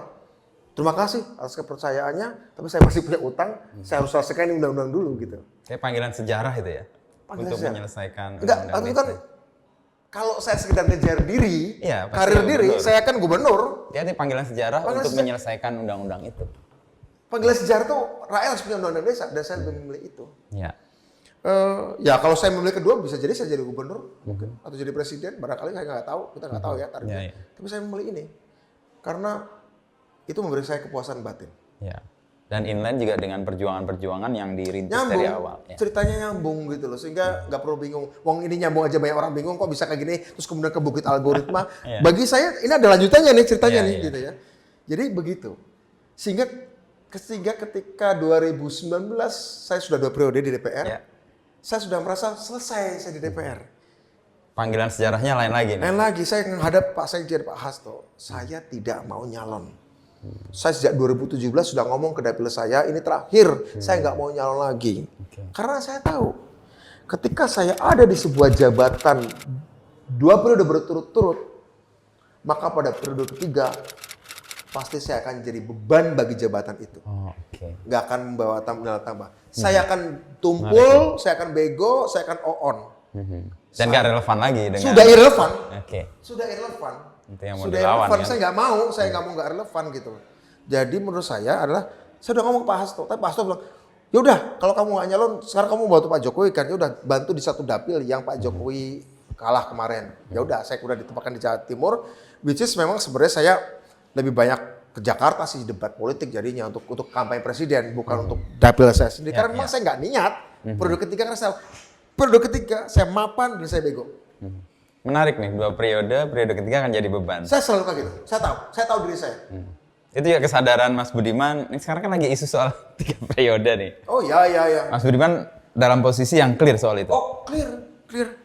terima kasih atas kepercayaannya, tapi saya masih punya utang, saya harus selesaikan ini undang-undang dulu gitu. Kayak panggilan sejarah itu ya? Panggilan untuk sejarah. menyelesaikan Enggak, undang-undang waktu itu kan listrik. kalau saya sekedar ngejar diri, Iya, pasti karir diri, gubernur. saya kan gubernur. Dia ada panggilan sejarah Panggilan untuk sejarah. menyelesaikan undang-undang itu. Panggilan sejarah tuh rakyat harus punya undang-undang desa, dan saya lebih memilih itu. Ya. Ya kalau saya memilih kedua bisa jadi saya jadi gubernur mungkin atau jadi presiden, barangkali saya nggak tahu, kita nggak tahu ya tarifnya. Ya, ya. Tapi saya memilih ini karena itu memberi saya kepuasan batin. Ya. Dan inline juga dengan perjuangan-perjuangan yang dirintis dari Nyambung, awal. Ya. ceritanya nyambung gitu loh, sehingga nggak perlu bingung. Wong ini nyambung aja, banyak orang bingung kok bisa kayak gini, terus kemudian ke bukit algoritma. Iya. Bagi saya ini ada lanjutannya nih ceritanya Iya, nih iya. gitu ya. Jadi begitu. Sehingga ketika 2019 saya sudah 2 periode di DPR, Ya. saya sudah merasa selesai saya di DPR. Panggilan sejarahnya lain lagi nih. Lain lagi saya menghadap Pak Sekjen, Pak Hasto, saya tidak mau nyalon. Saya sejak 2017 sudah ngomong ke dapil saya, ini terakhir, saya nggak mau nyalon lagi. Oke. Karena saya tahu, ketika saya ada di sebuah jabatan 2 periode berturut-turut, maka pada periode ketiga, pasti saya akan jadi beban bagi jabatan itu. Oh, oke. Nggak akan membawa nilai tambah. Saya akan tumpul, saya akan bego, saya akan on. Dan nggak relevan lagi dengan. Sudah irrelevant. Oke. Sudah irrelevant. Itu yang mau Sudah dilawan, irrelevant. kan? Saya nggak mau, saya nggak mau nggak relevan gitu. Jadi menurut saya adalah, saya udah ngomong ke Pak Hasto, tapi Pak Hasto bilang, ya udah kalau kamu nggak nyalon, sekarang kamu bantu Pak Jokowi kan, ya udah bantu di satu dapil yang Pak Jokowi kalah kemarin. Ya udah, saya udah ditempatkan di Jawa Timur, which is memang sebenarnya saya lebih banyak ke Jakarta sih debat politik jadinya untuk kampanye presiden, bukan untuk dapil saya sendiri. Ya, Karena memang ya. saya nggak niat. Periode ketiga karena periode ketiga saya mapan dan saya bego. Menarik nih, 2 periode ketiga akan jadi beban. Saya selalu kayak gitu. Saya tahu diri saya. Itu ya kesadaran Mas Budiman, ini sekarang kan lagi isu soal 3 periode nih. Oh ya. Mas Budiman dalam posisi yang clear soal itu. Oh clear.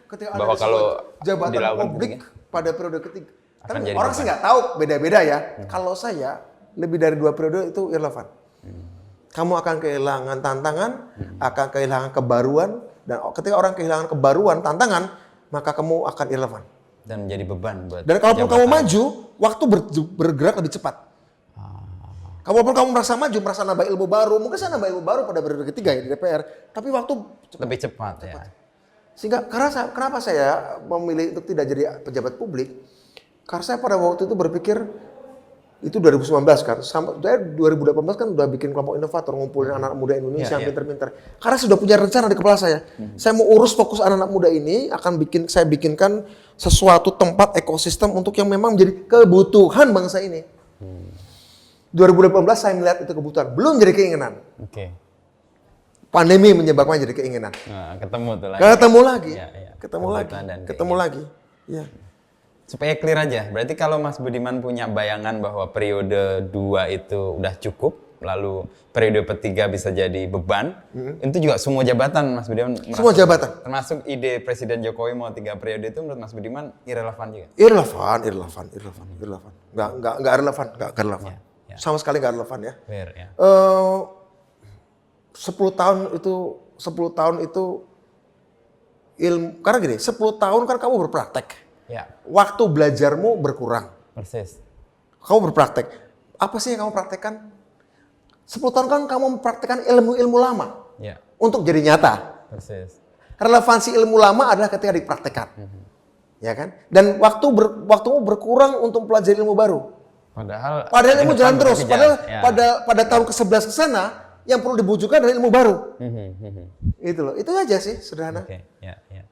Ketika Bahwa ada kalau sebuah jabatan dilakukan publik pada periode ketiga. Akan Tapi jadi orang beban. sih nggak tahu, beda-beda ya. Kalau saya lebih dari 2 periode itu irrelevant. Kamu akan kehilangan tantangan, akan kehilangan kebaruan, dan ketika orang kehilangan kebaruan, tantangan, maka kamu akan irrelevant. Dan menjadi beban buat Dan kalaupun jabatan. kamu maju, waktu bergerak lebih cepat. Kalaupun kamu merasa maju, merasa nambah ilmu baru, mungkin saya nambah ilmu baru pada periode ketiga ya di DPR, tapi waktu lebih cepat ya. sehingga kenapa saya memilih untuk tidak jadi pejabat publik? Karena saya pada waktu itu berpikir itu 2019 kan, sampai 2018 kan udah bikin kelompok inovator, ngumpulin anak muda Indonesia yang Iya, iya. pinter-pinter. Karena sudah punya rencana di kepala saya. Saya mau urus fokus anak-anak muda ini, saya bikinkan sesuatu tempat ekosistem untuk yang memang menjadi kebutuhan bangsa ini. 2018 saya melihat itu kebutuhan, belum jadi keinginan. Oke. Pandemi menyebabkan jadi keinginan. Nah, ketemu tuh lagi. Ketemu lagi, Iya, iya. ketemu lagi, Kebutuhan dan ketemu lagi. Ya. Supaya clear aja, berarti kalau Mas Budiman punya bayangan bahwa periode 2 itu udah cukup, lalu periode ketiga bisa jadi beban, itu juga semua jabatan Mas Budiman merasa- Semua jabatan. Termasuk ide Presiden Jokowi mau 3 periode itu menurut Mas Budiman irrelevan juga? Irrelevant. Nggak relevan. Ya, ya. Sama sekali nggak relevan ya. Clear ya. 10 tahun itu ilmu, karena gini, 10 tahun kan kamu berpraktek. Ya, Waktu belajarmu berkurang. persis. Kamu berpraktek. Apa sih yang kamu praktekkan? 10 tahun kan kamu mempraktekkan ilmu-ilmu lama Ya, untuk jadi nyata. persis. Relevansi ilmu lama adalah ketika dipraktekkan. Ya kan? Dan waktumu berkurang untuk pelajari ilmu baru. Padahal Ilmu jalan terus. kejar. Padahal pada tahun ke-11 ke sana yang perlu dibujukan adalah ilmu baru. Itu loh. Itu aja sih sederhana. Oke, ya, ya.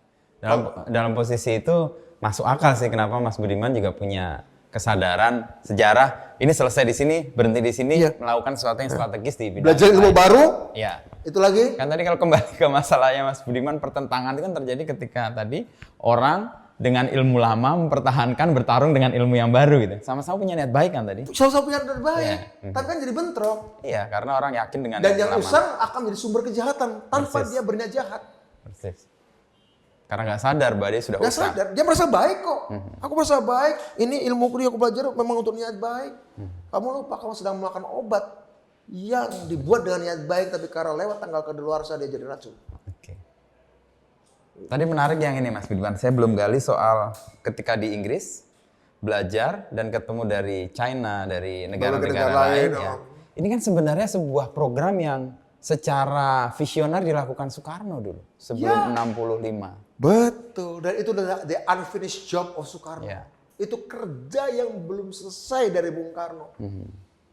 Dalam posisi itu masuk akal sih kenapa Mas Budiman juga punya kesadaran sejarah. Ini selesai di sini, berhenti di sini, Iya. melakukan sesuatu yang strategis di bidang Belajar ilmu lain. baru, Ya. itu lagi. Kan tadi kalau kembali ke masalahnya Mas Budiman, pertentangan itu kan terjadi ketika tadi orang dengan ilmu lama mempertahankan bertarung dengan ilmu yang baru gitu. Sama-sama punya niat baik kan tadi? Sama-sama punya niat baik, Iya. tapi kan jadi bentrok. Iya, karena orang yakin dengan Dan ilmu yang lama. usang akan menjadi sumber kejahatan tanpa Persis. dia berniat jahat. Persis. Karena nggak sadar bahwa dia sudah Dia usang. sadar, dia merasa baik kok. Aku merasa baik, ini ilmu yang aku belajar memang untuk niat baik. Kamu lupa kamu sedang memakan obat yang dibuat dengan niat baik, tapi karena lewat tanggal kedaluarsa dia jadi racun. Oke. Tadi menarik yang ini Mas Budiman, saya belum gali soal ketika di Inggris, belajar dan ketemu dari China, dari negara-negara Negara lain, lain ya. Ini kan sebenarnya sebuah program yang secara visioner dilakukan Soekarno dulu sebelum 65. Betul, dan itu adalah the unfinished job of Soekarno. Ya. Itu kerja yang belum selesai dari Bung Karno.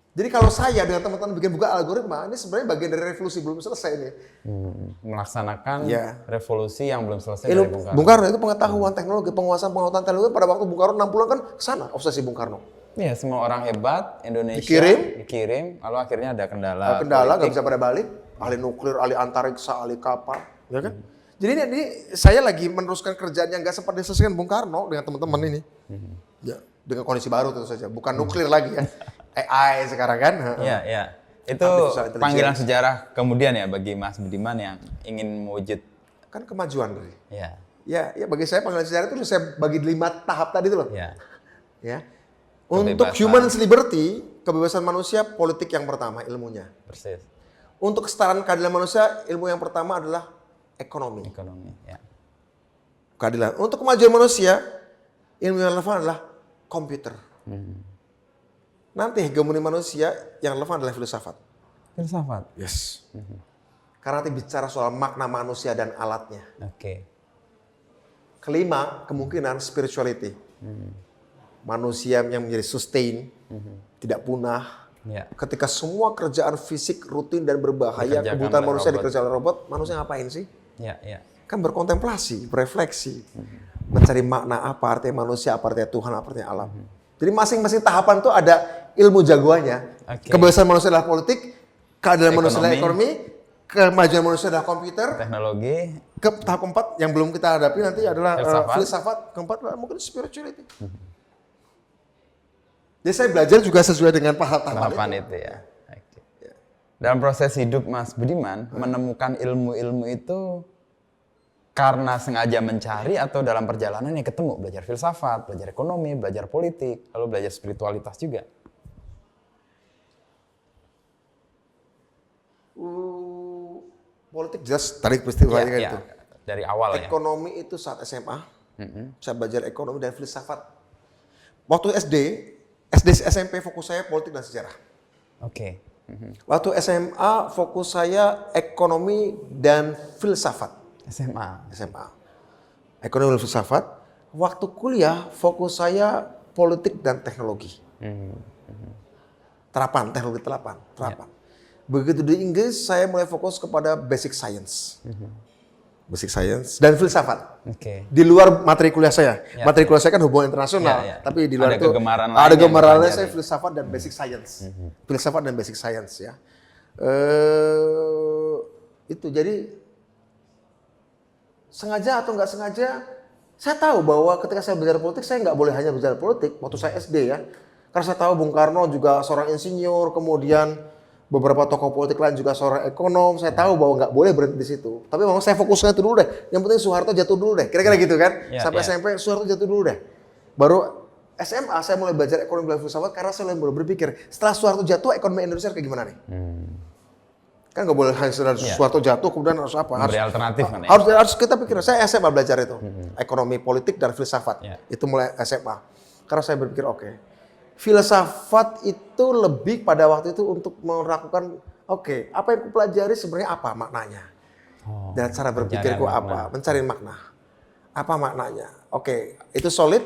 Jadi kalau saya dengan teman-teman bikin buka algoritma, ini sebenarnya bagian dari revolusi belum selesai nih. Melaksanakan Ya. revolusi yang belum selesai dari Bung Karno. Bung Karno itu pengetahuan teknologi, penguasaan pengetahuan teknologi pada waktu Bung Karno 60-an kan kesana obsesi Bung Karno. Iya, semua orang hebat Indonesia dikirim, lalu akhirnya ada kendala. Kendala nggak bisa pada balik, ahli nuklir, ahli antariksa, ahli kapal, ya kan? Jadi ini saya lagi meneruskan kerjaan yang nggak sempat diselesaikan Bung Karno dengan teman-teman ini. Ya, dengan kondisi baru tentu saja, bukan nuklir lagi ya. AI sekarang kan. Iya, iya. Itu Artificial intelligence. panggilan sejarah kemudian ya bagi Mas Budiman yang ingin mewujud. Kan kemajuan dari. Ya, Ya bagi saya panggilan sejarah itu saya bagi 5 tahap tadi itu loh. ya. Ya. Untuk Kebebasan. human liberty, kebebasan manusia, politik yang pertama ilmunya. Persis. Untuk kesetaraan keadilan manusia, ilmu yang pertama adalah ekonomi. Ekonomi, ya. Keadilan. Untuk kemajuan manusia, ilmu yang relevan adalah komputer. Nanti hegemoni manusia yang relevan adalah filsafat. Filsafat. Yes. Karena nanti bicara soal makna manusia dan alatnya. Oke. Kelima, kemungkinan spirituality. Manusia yang menjadi sustain, tidak punah. Ya. Ketika semua kerjaan fisik rutin dan berbahaya, Dikerjakan kebutuhan oleh manusia robot. dikerjakan oleh robot, manusia ngapain sih? Ya, ya. Kan berkontemplasi, berefleksi, mencari makna apa artinya manusia, apa artinya Tuhan, apa artinya alam. Jadi masing-masing tahapan itu ada ilmu jagoannya. Oke. Kebebasan manusia adalah politik, keadilan manusia adalah Ekonomi. ekonomi, kemajuan manusia adalah komputer. Teknologi. Tahap keempat yang belum kita hadapi nanti adalah Filsafat. filsafat. Keempat mungkin spirituality. Jadi saya belajar juga sesuai dengan tahapan Tahapan itu ya. Oke. Dalam proses hidup Mas Budiman, menemukan ilmu-ilmu itu karena sengaja mencari atau dalam perjalanan yang ketemu, belajar filsafat, belajar ekonomi, belajar politik, lalu belajar spiritualitas juga. Politik jelas tarik peristiwa Ya, kan ya. itu. Dari awal ya. Ekonomi itu saat SMA, saya belajar ekonomi dan filsafat. Waktu SD SMP fokus saya politik dan sejarah. Oke. Waktu SMA fokus saya ekonomi dan filsafat. SMA. Ekonomi dan filsafat. Waktu kuliah fokus saya politik dan teknologi. Terapan, teknologi terapan. Begitu di Inggris saya mulai fokus kepada basic science. Basic science dan filsafat. Oke. Di luar materi kuliah saya. Ya, materi kuliah saya kan hubungan internasional, Ya, ya. tapi di luar Ada itu kegemaran lain ada yang kegemaran lain dipelajari. saya filsafat dan basic science. Filsafat dan basic science ya. Itu jadi sengaja atau nggak sengaja saya tahu bahwa ketika saya belajar politik saya nggak boleh hanya belajar politik waktu saya SD ya. Karena saya tahu Bung Karno juga seorang insinyur, kemudian beberapa tokoh politik lain juga seorang ekonom. Saya tahu bahwa nggak boleh berhenti di situ. Tapi memang saya fokusnya itu dulu deh. Yang penting Soeharto jatuh dulu deh. Kira-kira gitu kan. Ya, Sampai ya. SMP Soeharto jatuh dulu deh. Baru SMA saya mulai belajar ekonomi dan filsafat karena saya mulai berpikir setelah Soeharto jatuh ekonomi Indonesia kayak gimana nih? Kan nggak boleh hanya setelah Soeharto jatuh kemudian harus apa? Memberi alternatif kan ya? Harus kita pikir. Saya SMA belajar itu. Ekonomi, politik, dan filsafat. Ya. Itu mulai SMA. Karena saya berpikir oke. Filsafat itu lebih pada waktu itu untuk melakukan apa yang kupelajari sebenarnya apa maknanya. Dan cara berpikirku pencarian apa? Mencari makna. Apa maknanya? Itu solid.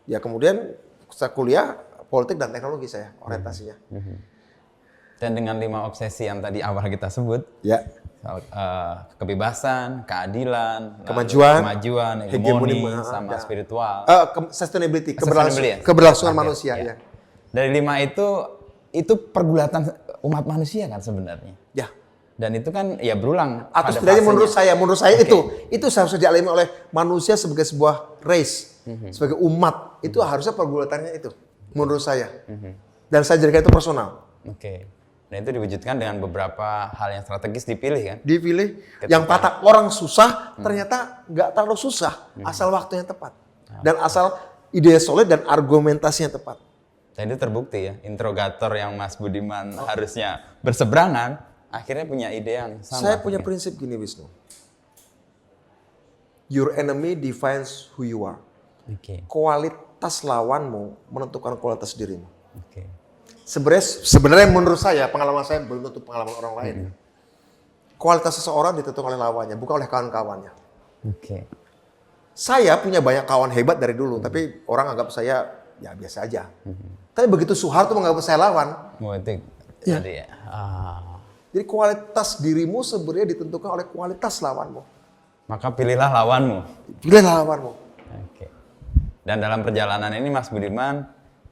Ya kemudian saya kuliah politik dan teknologi saya orientasinya. Dan dengan 5 obsesi yang tadi awal kita sebut, Ya. soal, kebebasan, keadilan, lalu Kemajuan, hegemoni, hegemoni, sama ya. spiritual. Sustainability, Sustainability ya? keberlangsungan Oke, manusia ya. ya. Dari 5 itu pergulatan umat manusia kan sebenarnya. Ya. Dan itu kan ya berulang. Atau pada setidaknya fasenya. menurut saya Oke. itu seharusnya dialami oleh manusia sebagai sebuah race, sebagai umat. Itu harusnya pergulatannya itu menurut saya. Dan saya jadikan itu personal. Oke. Dan itu diwujudkan dengan beberapa hal yang strategis dipilih kan. Dipilih yang kata orang susah ternyata nggak terlalu susah asal waktu yang tepat dan asal ide solid dan argumentasi yang tepat. Dan itu terbukti ya, interrogator yang Mas Budiman harusnya berseberangan, akhirnya punya ide yang sama. Saya punya prinsip gini Wisnu. Your enemy defines who you are. Oke. kualitas lawanmu menentukan kualitas dirimu. Oke. Sebenarnya menurut saya, pengalaman saya belum tentu pengalaman orang lain. Kualitas seseorang ditentukan oleh lawannya, bukan oleh kawan-kawannya. Oke. Saya punya banyak kawan hebat dari dulu, tapi orang anggap saya ya biasa aja. Tapi begitu Soeharto menganggap saya lawan, Oh, itu Ya. jadi jadi kualitas dirimu sebenarnya ditentukan oleh kualitas lawanmu. maka pilihlah lawanmu. Pilihlah lawanmu. Oke. Dan dalam perjalanan ini Mas Budiman,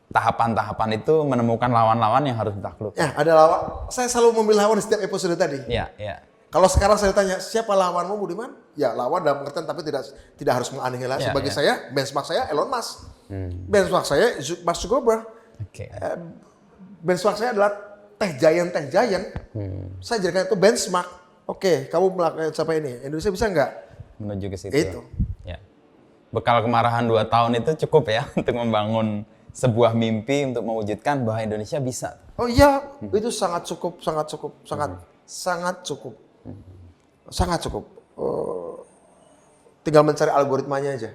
tahapan-tahapan itu menemukan lawan-lawan yang harus ditaklukkan. Ya, ada lawan. Saya selalu memilih lawan di setiap episode tadi. Iya, iya. Kalau sekarang saya tanya, siapa lawanmu Budiman? Ya, lawan dalam pengertian tapi tidak harus menganihilasi. Ya, Bagi ya. saya, benchmark saya Elon Musk. Benchmark saya Mark Zuckerberg. Oke. Benchmark saya adalah tech giant. Saya jadikan itu benchmark. Oke, kamu melakukan siapa ini? Indonesia bisa nggak? Menuju ke situ. Itu. Ya. Bekal kemarahan 2 tahun itu cukup ya untuk membangun sebuah mimpi untuk mewujudkan bahwa Indonesia bisa. Oh iya, itu sangat cukup. Tinggal mencari algoritmanya aja.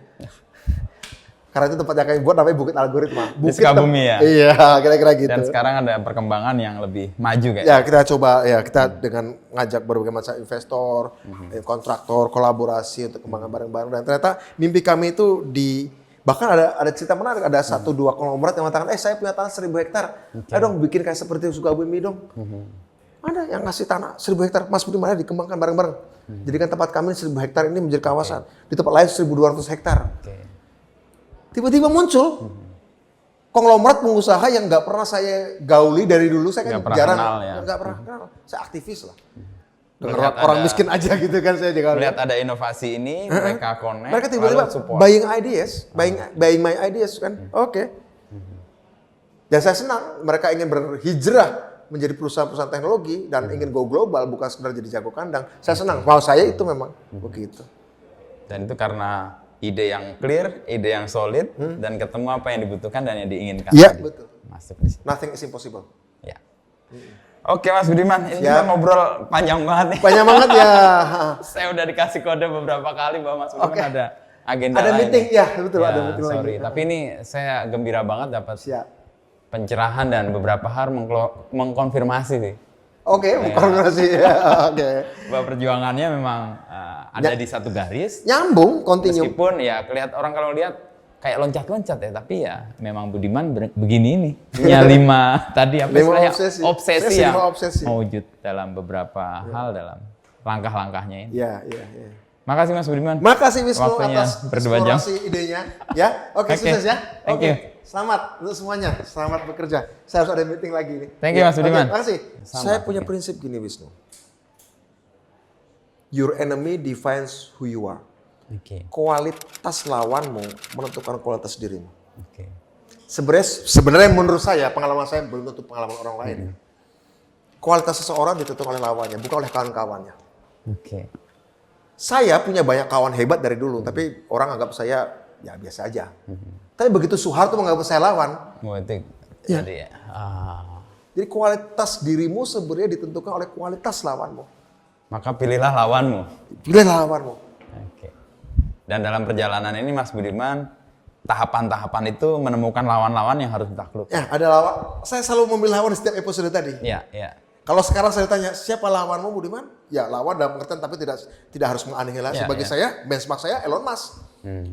Karena itu tempatnya kayak buat namanya Bukit Algoritma. Di Sukabumi ya? Iya, kira-kira gitu. Dan sekarang ada perkembangan yang lebih maju kayak. Ya kita coba kita dengan ngajak berbagai macam investor, kontraktor, kolaborasi untuk kembangkan bareng-bareng, dan ternyata mimpi kami itu bahkan ada cerita menarik, ada 1-2 konglomerat yang mengatakan, saya punya tanah 1.000 hektar, ayo dong bikin kayak seperti Sukabumi dong. Ada yang ngasih tanah 1.000 hektar, Mas Budi mana dikembangkan bareng-bareng. Jadikan tempat kami 1.000 hektar ini menjadi kawasan, di tempat lain 1.200 hektar. Tiba-tiba muncul konglomerat pengusaha yang nggak pernah saya gauli dari dulu, saya kan Nggak pernah jarang, kenal ya. nggak pernah kenal. Saya aktivis lah. Melihat Orang ada- miskin aja gitu kan saya juga. Melihat ada inovasi ini, mereka connect, Mereka tiba-tiba lalu support. buying ideas, buying my ideas kan. Oke. Dan saya senang mereka ingin berhijrah menjadi perusahaan-perusahaan teknologi dan ingin go global, bukan sekedar jadi jago kandang. Saya senang. Mau saya itu memang begitu. Dan itu karena ide yang clear, ide yang solid, dan ketemu apa yang dibutuhkan dan yang diinginkan. Iya, tadi. betul. Masuk di sini. Nothing is impossible. Ya. Oke Mas Budiman, ini Siap. kita ngobrol panjang banget nih. Banyak banget ya. Saya udah dikasih kode beberapa kali bahwa Mas Budiman Oke. ada agenda Ada lain. meeting, ya betul Ya, ada meeting lagi. sorry, tapi ini saya gembira banget dapat Siap. pencerahan dan beberapa hal mengkonfirmasi sih. Oke, koordinasi ya. Oke. Bahwa perjuangannya memang ada di satu garis. Nyambung, continue. Meskipun ya kelihatan orang kalau lihat kayak loncat-loncat ya, tapi ya memang Budiman begini ini. Punya 5 tadi apa 5 istilahnya? obsesi. Obsesi Obsesi, yang 5 obsesi. mewujud dalam beberapa hal dalam langkah-langkahnya ini. Ya. Makasih Mas Budiman. Makasih Wisnu Waktunya atas berdua jam. eksplorasi idenya. Ya, oke, Oke. sukses ya. Thank Oke. you. Selamat untuk semuanya. Selamat bekerja. Saya harus ada meeting lagi nih. Thank you, Mas Budiman. Oke, makasih. Sama. Saya punya prinsip gini Wisnu. Your enemy defines who you are. Oke. Kualitas lawanmu menentukan kualitas dirimu. Oke. Sebenarnya menurut saya, pengalaman saya belum tentu pengalaman orang lain. Kualitas seseorang ditentukan oleh lawannya, bukan oleh kawan-kawannya. Oke. Saya punya banyak kawan hebat dari dulu, tapi orang anggap saya ya biasa aja. Tapi begitu Soeharto menganggap saya lawan, Oh, itu Ya. jadi jadi kualitas dirimu sebenarnya ditentukan oleh kualitas lawanmu. maka pilihlah lawanmu. Pilihlah lawanmu. Oke. Dan dalam perjalanan ini Mas Budiman, tahapan-tahapan itu menemukan lawan-lawan yang harus ditaklukkan. Ya, ada lawan. Saya selalu memilih lawan di setiap episode tadi. Iya, iya. Kalau sekarang saya tanya, siapa lawanmu Budiman? Ya, lawan dalam pengertian tapi tidak harus menganihilasi. Ya, Bagi ya. saya, benchmark saya Elon Musk.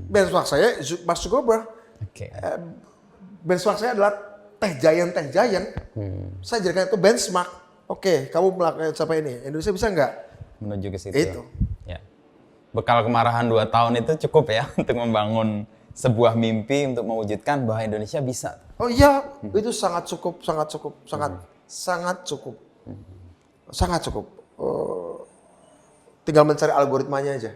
Benchmark saya Mark Zuckerberg. Oke. Benchmark saya adalah tech giant. Saya jadikan itu benchmark. Oke, kamu melakukan siapa ini? Indonesia bisa nggak? Menuju ke situ. Itu. Ya. Bekal kemarahan 2 tahun itu cukup ya untuk membangun sebuah mimpi untuk mewujudkan bahwa Indonesia bisa. Oh iya, itu sangat cukup. Tinggal mencari algoritmanya aja.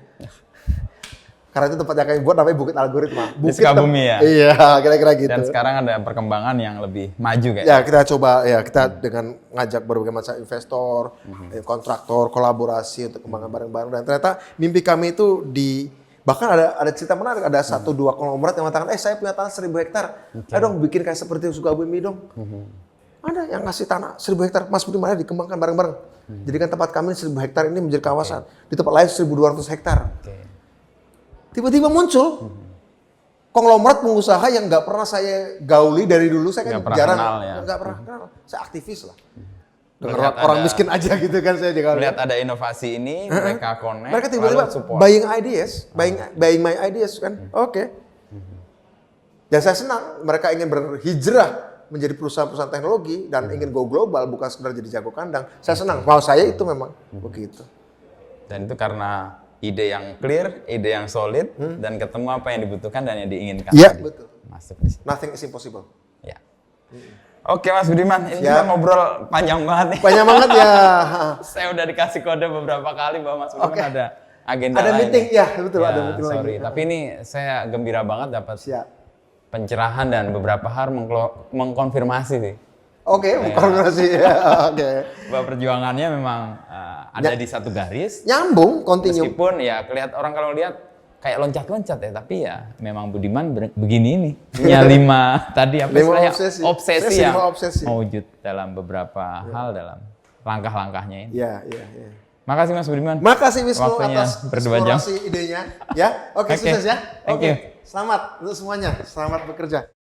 Karena itu tempatnya kayak buat namanya Bukit Algoritma. Di Sukabumi ya? Iya, kira-kira gitu. Dan sekarang ada perkembangan yang lebih maju kayak. Ya, kita coba kita dengan ngajak berbagai macam investor, kontraktor, kolaborasi untuk kembangkan bareng-bareng, dan ternyata mimpi kami itu bahkan ada cerita menarik, ada 1-2 konglomerat yang mengatakan, saya punya tanah 1.000 hektar, ayo dong bikin kayak seperti Sukabumi dong. Ada yang ngasih tanah 1.000 hektar, Mas Budi mana dikembangkan bareng-bareng. Jadikan tempat kami 1.000 hektar ini menjadi kawasan, di tempat lain 1.200 hektar. Oke. Tiba-tiba muncul konglomerat pengusaha yang nggak pernah saya gauli dari dulu. Saya kan Nggak pernah jarang, kenal, ya. nggak pernah kenal. Saya aktivis lah. Dengar Melihat orang ada- miskin aja gitu kan saya digauli. Melihat ada inovasi ini, mereka connect, Mereka tiba-tiba lalu support. buying ideas, buying my ideas kan. Oke. Dan saya senang mereka ingin berhijrah menjadi perusahaan-perusahaan teknologi dan ingin go global, bukan sekedar jadi jago kandang. Saya senang. Mau saya itu memang begitu. Dan itu karena ide yang clear, ide yang solid, dan ketemu apa yang dibutuhkan dan yang diinginkan. Iya, tadi. betul. Masuk di sini. Nothing is impossible. Ya. Oke Mas Budiman, ini Siap. kita ngobrol panjang banget nih. Banyak banget ya. Saya udah dikasih kode beberapa kali bahwa Mas Budiman Oke. ada agenda Ada lain meeting, nih. ya betul Ya, ada meeting sorry. lagi. Tapi ini saya gembira banget dapat Siap. pencerahan dan beberapa hal mengkonfirmasi sih. Oke, koordinasi ya. Oke. Bahwa perjuangannya memang ada di satu garis. Nyambung, continue. Meskipun ya kelihatan orang kalau lihat kayak loncat-loncat ya, tapi ya memang Budiman begini nih. Punya 5 tadi apa 5 istilahnya? obsesi. Obsesi Obsesi, yang 5 obsesi. mewujud dalam beberapa hal dalam langkah-langkahnya ini. Ya, ya, ya. Makasih Mas Budiman. Makasih Wisnu Waktunya atas berdua jam. eksplorasi idenya. Ya, oke, Oke, sukses ya. thank Oke, you. selamat untuk semuanya. Selamat bekerja.